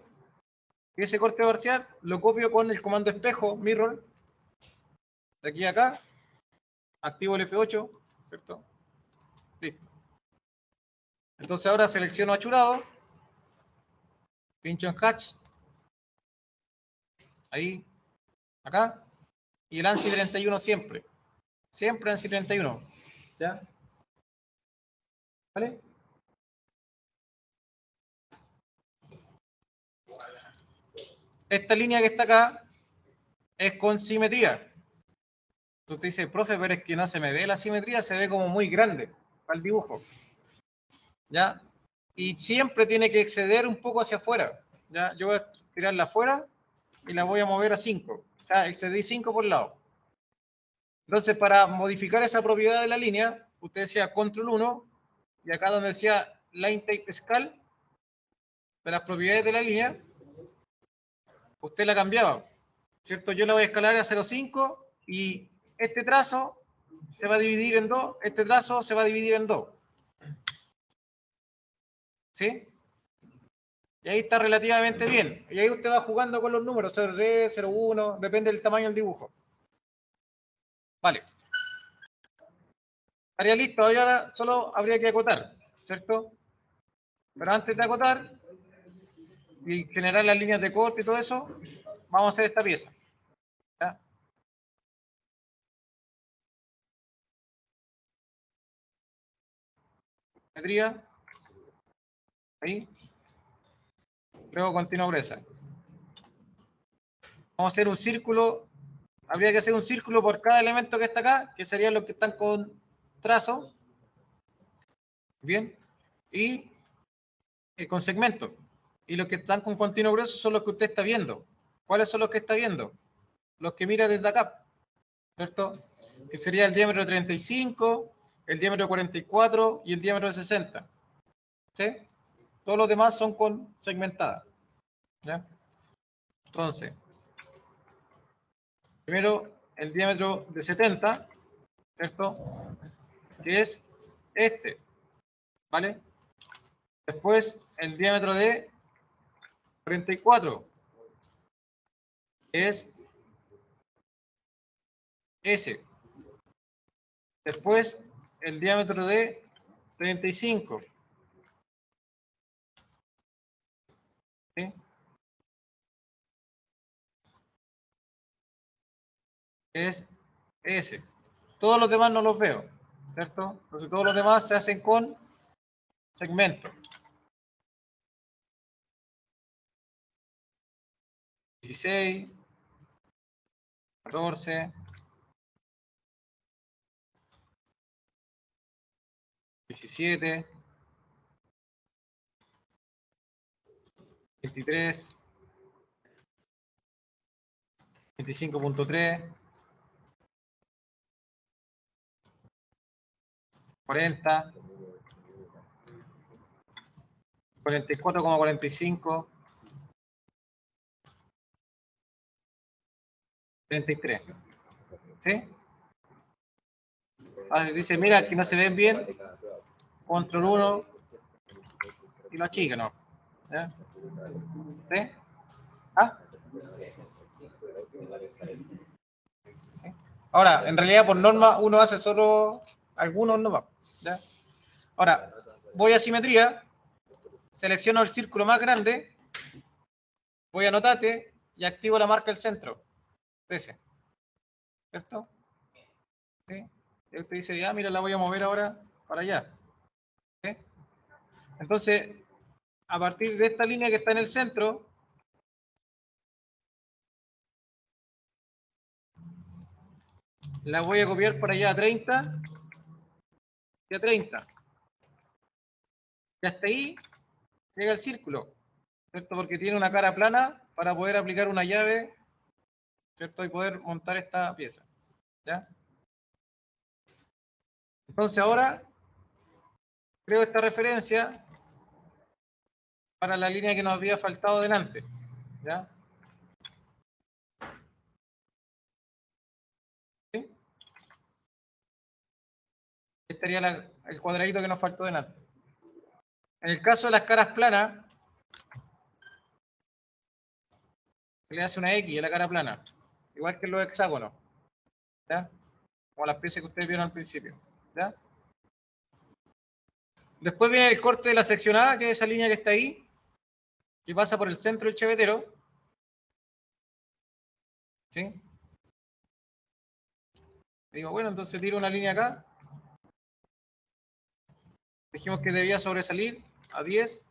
Y ese corte parcial lo copio con el comando espejo, mirror, de aquí a acá, activo el F8, ¿cierto? Listo. Entonces ahora selecciono achurado, pincho en hatch, ahí, acá, y el ANSI 31 siempre. Siempre ANSI 31. ¿Ya? ¿Vale? Esta línea que está acá es con simetría. Tú te dices, profe, pero es que no se me ve la simetría, se ve como muy grande para el dibujo. ¿Ya? Y siempre tiene que exceder un poco hacia afuera. ¿Ya? Yo voy a tirarla afuera y la voy a mover a 5. O sea, excedí 5 por lado. Entonces, para modificar esa propiedad de la línea, usted decía control 1, y acá donde decía line type scale, de las propiedades de la línea, usted la cambiaba, ¿cierto? Yo la voy a escalar a 0,5 y este trazo se va a dividir en 2, este trazo se va a dividir en 2. ¿Sí? Y ahí está relativamente bien. Y ahí usted va jugando con los números, 0,3, 0,1, depende del tamaño del dibujo. Vale. Estaría listo, ahora solo habría que acotar, ¿cierto? Pero antes de acotar y generar las líneas de corte y todo eso, vamos a hacer esta pieza. ¿Ya? Geometría, ahí, luego continua gruesa. Vamos a hacer un círculo, habría que hacer un círculo por cada elemento que está acá, que serían los que están con trazo, bien, y con segmento. Y los que están con continuo grueso son los que usted está viendo. ¿Cuáles son los que está viendo? Los que mira desde acá, ¿cierto? Que sería el diámetro de 35, el diámetro de 44 y el diámetro de 60. ¿Sí? Todos los demás son con segmentada. ¿Ya? Entonces, primero el diámetro de 70, ¿cierto? Que es este, ¿vale? Después el diámetro de 44, que es S. Después, el diámetro de 35. ¿Sí? Es S. Todos los demás no los veo, ¿cierto? Entonces todos los demás se hacen con segmentos. 16, 14, 17, 23, 25.3, 40, 44,45, 33. ¿Sí? Ahora dice, mira, que no se ven bien, control 1 y lo achica, ¿no? ¿Ya? ¿Sí? ¿Ah? ¿Sí? Ahora, en realidad, por norma, uno hace solo algunos nomás. ¿Ya? Ahora, voy a simetría, selecciono el círculo más grande, voy a anotate y activo la marca del centro. Ese. ¿Cierto? ¿Sí? Y usted dice, ya, mira, la voy a mover ahora para allá. ¿Sí? Entonces, a partir de esta línea que está en el centro, la voy a copiar para allá a 30 y a 30. Y hasta ahí llega el círculo, ¿cierto? Porque tiene una cara plana para poder aplicar una llave, ¿cierto? Y poder montar esta pieza, ¿ya? Entonces ahora creo esta referencia para la línea que nos había faltado delante, ¿ya? ¿Sí? Este estaría el cuadradito que nos faltó delante. En el caso de las caras planas, se le hace una X a la cara plana, igual que en los hexágonos, ¿ya? Como las piezas que ustedes vieron al principio, ¿ya? Después viene el corte de la sección A, que es esa línea que está ahí, que pasa por el centro del chevetero, ¿sí? Digo, bueno, entonces tiro una línea acá. Dijimos que debía sobresalir a 10.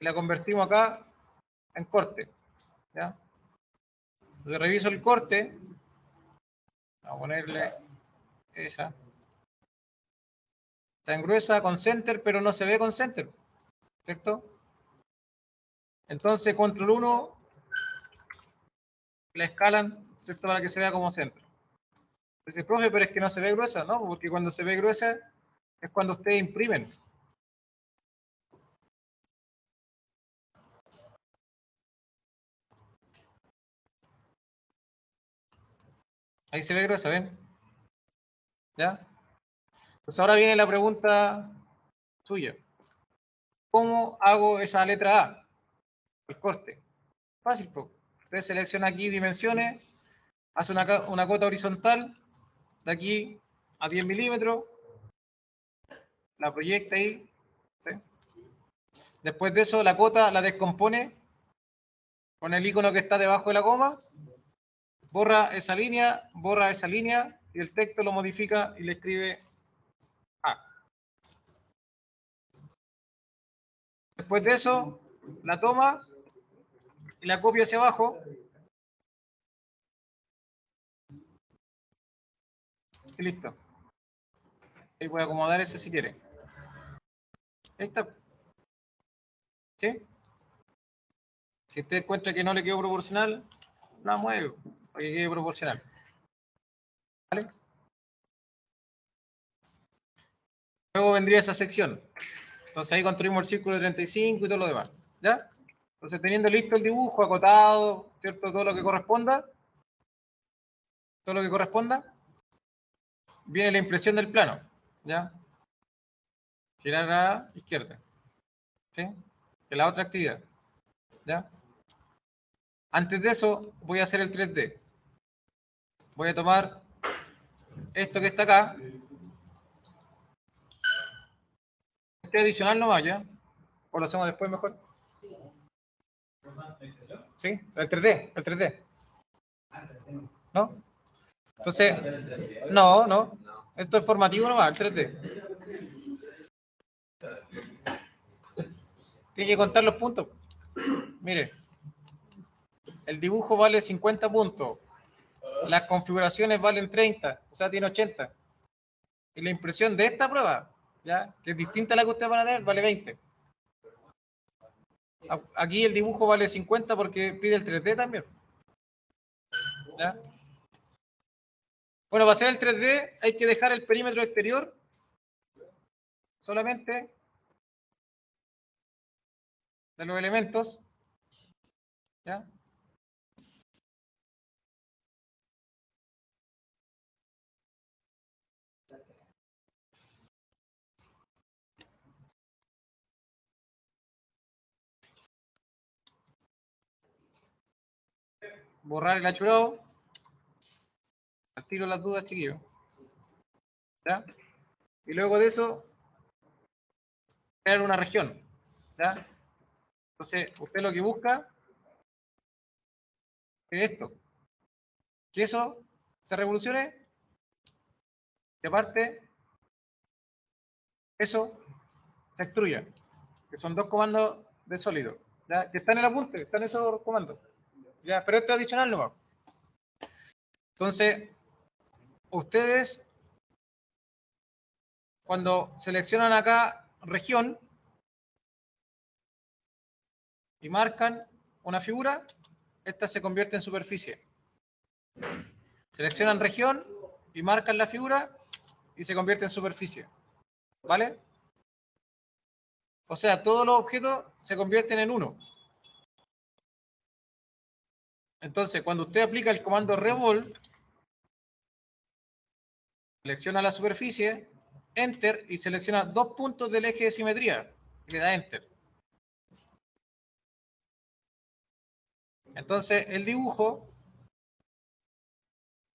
Y la convertimos acá en corte, ¿ya? Entonces reviso el corte. Vamos a ponerle esa. Está en gruesa con center, pero no se ve con center, ¿cierto? Entonces, control 1, la escalan, ¿cierto? Para que se vea como center. Dice, profe, pero es que no se ve gruesa, ¿no? Porque cuando se ve gruesa es cuando ustedes imprimen. Ahí se ve gruesa, ¿ven? ¿Ya? Pues ahora viene la pregunta suya. ¿Cómo hago esa letra A? El corte. Fácil, pues. Usted selecciona aquí dimensiones, hace una cota horizontal de aquí a 10 milímetros, la proyecta ahí, ¿sí? Después de eso la cota la descompone con el icono que está debajo de la coma, borra esa línea y el texto lo modifica y le escribe A. Después de eso la toma y la copia hacia abajo y listo. Ahí voy a acomodar ese si quiere. Ahí está. ¿Sí? Si usted encuentra que no le quedó proporcional, la mueve para que quede proporcional. ¿Vale? Luego vendría esa sección. Entonces ahí construimos el círculo de 35 y todo lo demás. ¿Ya? Entonces teniendo listo el dibujo, acotado, ¿cierto? Todo lo que corresponda, viene la impresión del plano. ¿Ya? Girar a la izquierda. ¿Sí? Que es la otra actividad. ¿Ya? Antes de eso, voy a hacer el 3D. Voy a tomar esto que está acá. Este adicional nomás, ¿ya? ¿O lo hacemos después mejor? ¿Sí? El 3D, el 3D. ¿No? Entonces, no. Esto es formativo nomás, el 3D. Tiene que contar los puntos. Mire, el dibujo vale 50 puntos. Las configuraciones valen 30, o sea, tiene 80. Y la impresión de esta prueba, ¿ya? Que es distinta a la que ustedes van a tener, vale 20. Aquí el dibujo vale 50 porque pide el 3D también. ¿Ya? Bueno, para hacer el 3D hay que dejar el perímetro exterior solamente de los elementos. ¿Ya? Borrar el achurado. Al tiro las dudas, chiquillos. ¿Ya? Y luego de eso, crear una región. ¿Ya? Entonces, usted lo que busca es esto. Que eso se revolucione. Y aparte, eso se extruya. Que son dos comandos de sólido. ¿Ya? Que están en el apunte, están esos comandos. ¿Ya? Pero esto es adicional nomás. Entonces, ustedes, cuando seleccionan acá región y marcan una figura, esta se convierte en superficie. Seleccionan región y marcan la figura y se convierte en superficie. ¿Vale? O sea, todos los objetos se convierten en uno. Entonces, cuando usted aplica el comando revol, selecciona la superficie, enter y selecciona dos puntos del eje de simetría. Y le da enter. Entonces, el dibujo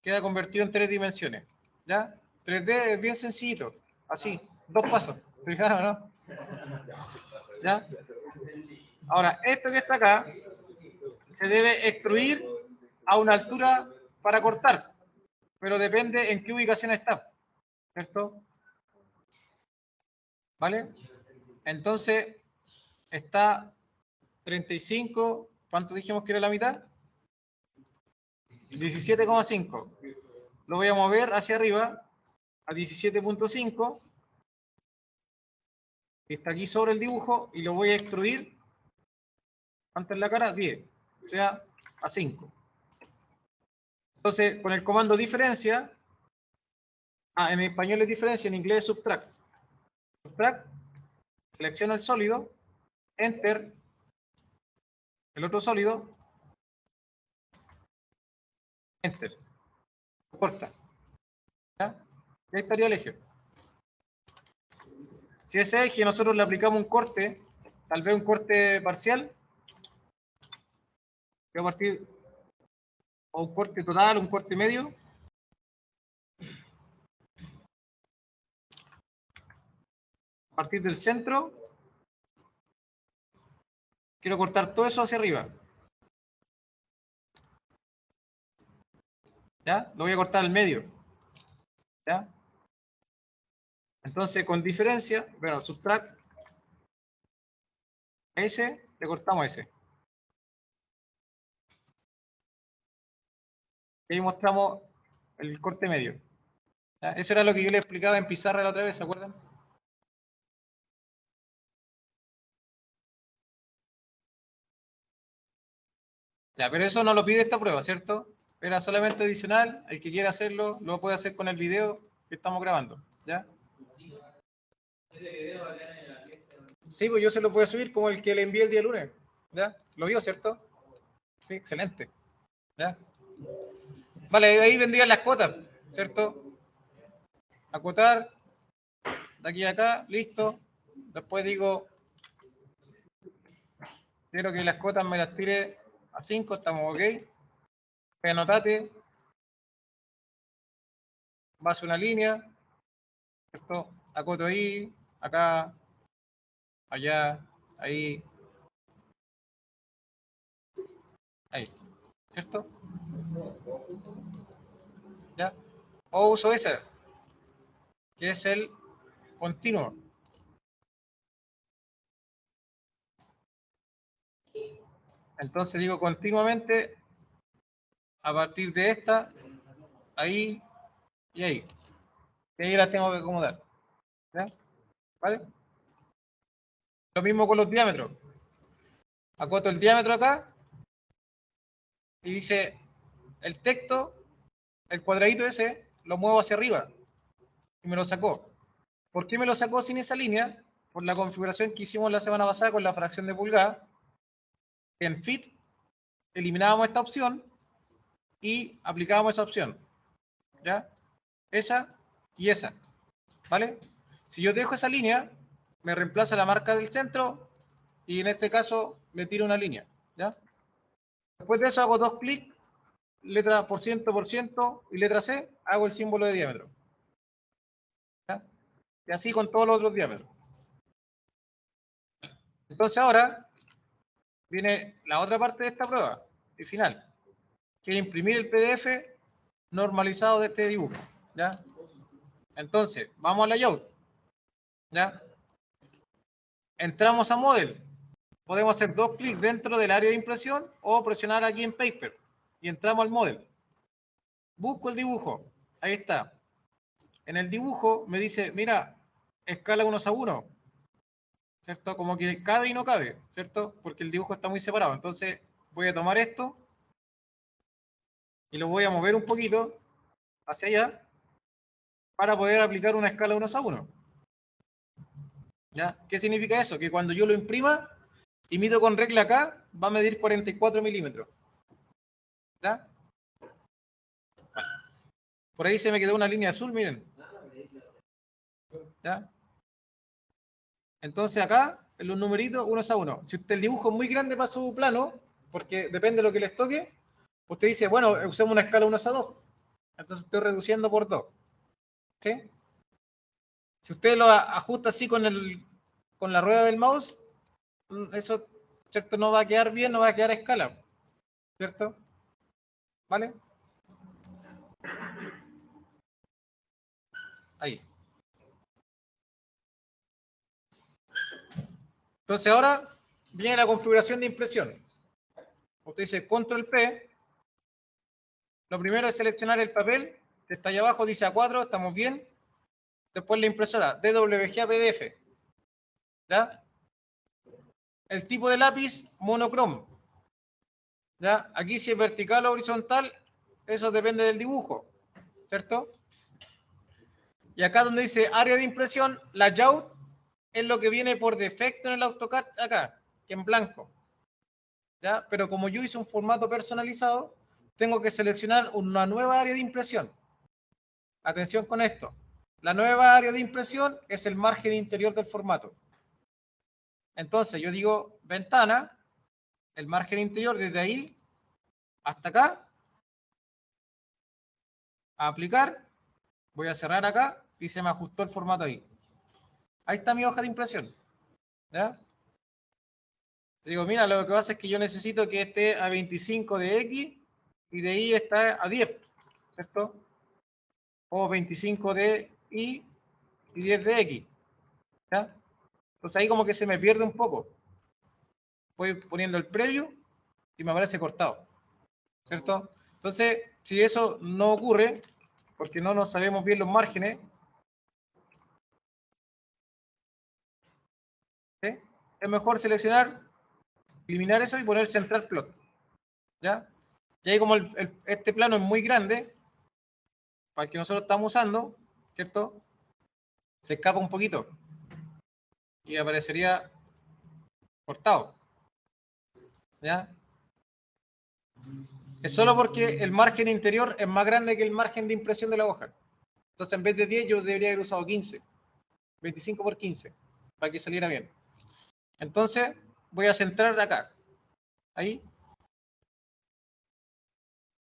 queda convertido en 3 dimensiones. ¿Ya? 3D es bien sencillito. Así, 2 pasos. ¿Fijaron o no? ¿Ya? Ahora, esto que está acá se debe extruir a una altura para cortar, pero depende en qué ubicación está. ¿Cierto? ¿Vale? Entonces, está 35, ¿cuánto dijimos que era la mitad? 17,5. Lo voy a mover hacia arriba a 17,5. Que está aquí sobre el dibujo y lo voy a extruir. ¿Cuánto en la cara? 10. O sea, a 5. Entonces, con el comando diferencia, en español es diferencia, en inglés es subtract. Subtract, selecciono el sólido, enter, el otro sólido, enter. Corta. ¿Ya? Y ahí estaría el eje. Si ese eje nosotros le aplicamos un corte, tal vez un corte parcial, que a partir, o un corte total, un corte medio, a partir del centro, quiero cortar todo eso hacia arriba. ¿Ya? Lo voy a cortar al medio. ¿Ya? Entonces, con diferencia, bueno, subtract ese, le cortamos ese. Y ahí mostramos el corte medio. ¿Ya? Eso era lo que yo le explicaba en pizarra la otra vez, ¿se acuerdan? Ya, pero eso no lo pide esta prueba, ¿cierto? Era solamente adicional. El que quiera hacerlo, lo puede hacer con el video que estamos grabando. ¿Ya? Sí, pues yo se lo voy a subir como el que le envié el día lunes. ¿Ya? ¿Lo vio, cierto? Sí, excelente. ¿Ya? Vale, de ahí vendrían las cotas, ¿cierto? Acotar, de aquí a acá, listo. Después digo, quiero que las cotas me las tire a 5, estamos ok. Anotate, vas una línea, ¿cierto? Acoto ahí, acá, allá, ahí, ahí, ¿cierto? ¿Ya? O uso ese, que es el continuo. Entonces digo continuamente a partir de esta, ahí y ahí. Y ahí las tengo que acomodar. ¿Ya? ¿Vale? Lo mismo con los diámetros. Acoto el diámetro acá y dice el texto, el cuadradito ese, lo muevo hacia arriba y me lo sacó. ¿Por qué me lo sacó sin esa línea? Por la configuración que hicimos la semana pasada con la fracción de pulgada. En fit eliminábamos esta opción y aplicábamos esa opción. ¿Ya? Esa y esa. ¿Vale? Si yo dejo esa línea, me reemplaza la marca del centro y en este caso me tiro una línea. ¿Ya? Después de eso hago dos clics, letra por ciento y letra C, hago el símbolo de diámetro. ¿Ya? Y así con todos los otros diámetros. Entonces ahora viene la otra parte de esta prueba, el final, que es imprimir el PDF normalizado de este dibujo. ¿Ya? Entonces, vamos a layout. ¿Ya? Entramos a model. Podemos hacer dos clics dentro del área de impresión o presionar aquí en paper y entramos al model. Busco el dibujo. Ahí está. En el dibujo me dice, mira, escala 1:1. ¿Cierto? Como que cabe y no cabe, ¿cierto? Porque el dibujo está muy separado. Entonces voy a tomar esto y lo voy a mover un poquito hacia allá para poder aplicar una escala 1:1. ¿Ya? ¿Qué significa eso? Que cuando yo lo imprima y mido con regla acá, va a medir 44 milímetros. ¿Ya? Por ahí se me quedó una línea azul, miren. ¿Ya? Entonces acá, en los numeritos, 1:1. Si usted el dibujo es muy grande para su plano, porque depende de lo que les toque, usted dice, bueno, usemos una escala 1:2. Entonces estoy reduciendo por 2. ¿Sí? Si usted lo ajusta así con la rueda del mouse, eso, ¿cierto? No va a quedar bien, no va a quedar a escala. ¿Cierto? ¿Vale? Ahí. Entonces ahora viene la configuración de impresión. Usted dice Control P. Lo primero es seleccionar el papel, que está ahí abajo, dice A4, estamos bien. Después la impresora, DWG PDF. ¿Ya? El tipo de lápiz, monocrom. ¿Ya? Aquí si es vertical o horizontal, eso depende del dibujo. ¿Cierto? Y acá donde dice área de impresión, layout es lo que viene por defecto en el AutoCAD acá, que en blanco. ¿Ya? Pero como yo hice un formato personalizado, tengo que seleccionar una nueva área de impresión. Atención con esto. La nueva área de impresión es el margen interior del formato. Entonces yo digo ventana, el margen interior desde ahí hasta acá, a aplicar, voy a cerrar acá y se me ajustó el formato ahí. Ahí está mi hoja de impresión. ¿Ya? Digo, mira, lo que pasa es que yo necesito que esté a 25 de X y de Y está a 10, ¿cierto? O 25 de Y y 10 de X. ¿Ya? Entonces ahí como que se me pierde un poco. Voy poniendo el preview y me aparece cortado, ¿cierto? Entonces, si eso no ocurre, porque no nos sabemos bien los márgenes, ¿sí? Es mejor seleccionar, eliminar eso y poner central plot, ¿ya? Y ahí como este plano es muy grande, para el que nosotros estamos usando, ¿cierto? Se escapa un poquito y aparecería cortado, ¿ya? Es solo porque el margen interior es más grande que el margen de impresión de la hoja. Entonces, en vez de 10, yo debería haber usado 15. 25 por 15, para que saliera bien. Entonces, voy a centrar acá. Ahí.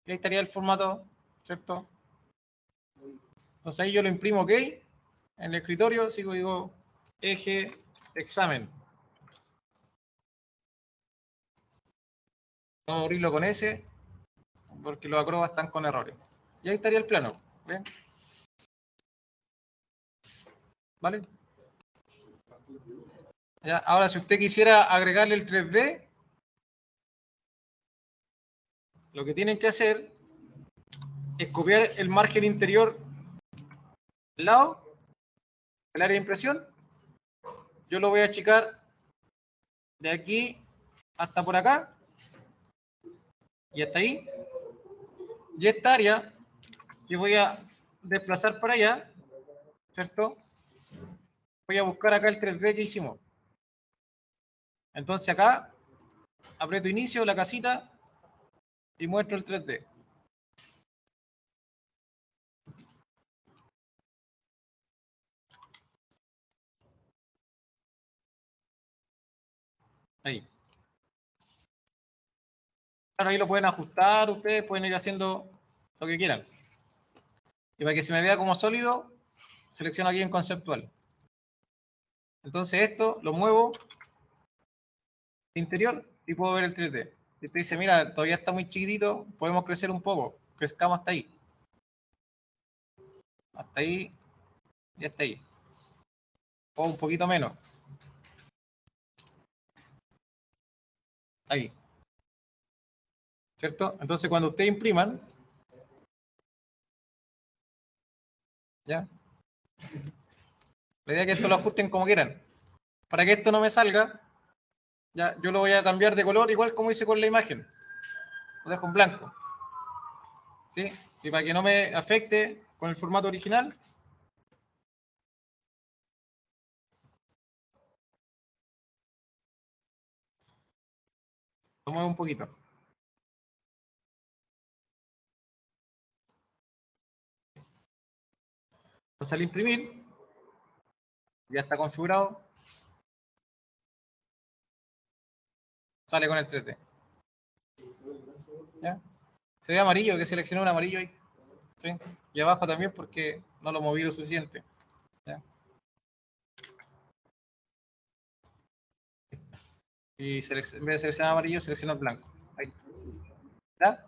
Y ahí estaría el formato, ¿cierto? Entonces ahí yo lo imprimo, ok, en el escritorio, sigo, digo, eje, examen. Vamos a abrirlo con S, porque los acrobas están con errores. Y ahí estaría el plano, ¿ven? ¿Vale? Ya, ahora, si usted quisiera agregarle el 3D, lo que tienen que hacer es copiar el margen interior al lado, el área de impresión. Yo lo voy a achicar de aquí hasta por acá y hasta ahí. Y esta área que voy a desplazar para allá, ¿cierto? Voy a buscar acá el 3D que hicimos. Entonces acá aprieto inicio, la casita y muestro el 3D. Ahí. Claro, ahí lo pueden ajustar, ustedes pueden ir haciendo lo que quieran. Y para que se me vea como sólido, selecciono aquí en conceptual. Entonces esto lo muevo interior y puedo ver el 3D. Si usted dice, mira, todavía está muy chiquitito, podemos crecer un poco. Crezcamos hasta ahí. Hasta ahí y hasta ahí. O un poquito menos. Ahí. ¿Cierto? Entonces cuando ustedes impriman, ¿ya? La idea es que esto lo ajusten como quieran. Para que esto no me salga, ya, yo lo voy a cambiar de color igual como hice con la imagen. Lo dejo en blanco. ¿Sí? Y para que no me afecte con el formato original, lo muevo un poquito. Entonces al imprimir, ya está configurado, sale con el 3D. ¿Ya? Se ve amarillo, que seleccioné un amarillo ahí. ¿Sí? Y abajo también porque no lo moví lo suficiente. ¿Ya? Y en vez de seleccionar amarillo, selecciono el blanco. Ahí. ¿Ya?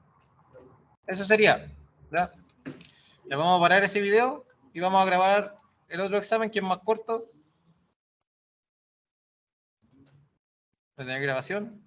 Eso sería. ¿Ya? Ya vamos a parar ese video y vamos a grabar el otro examen que es más corto. De grabación.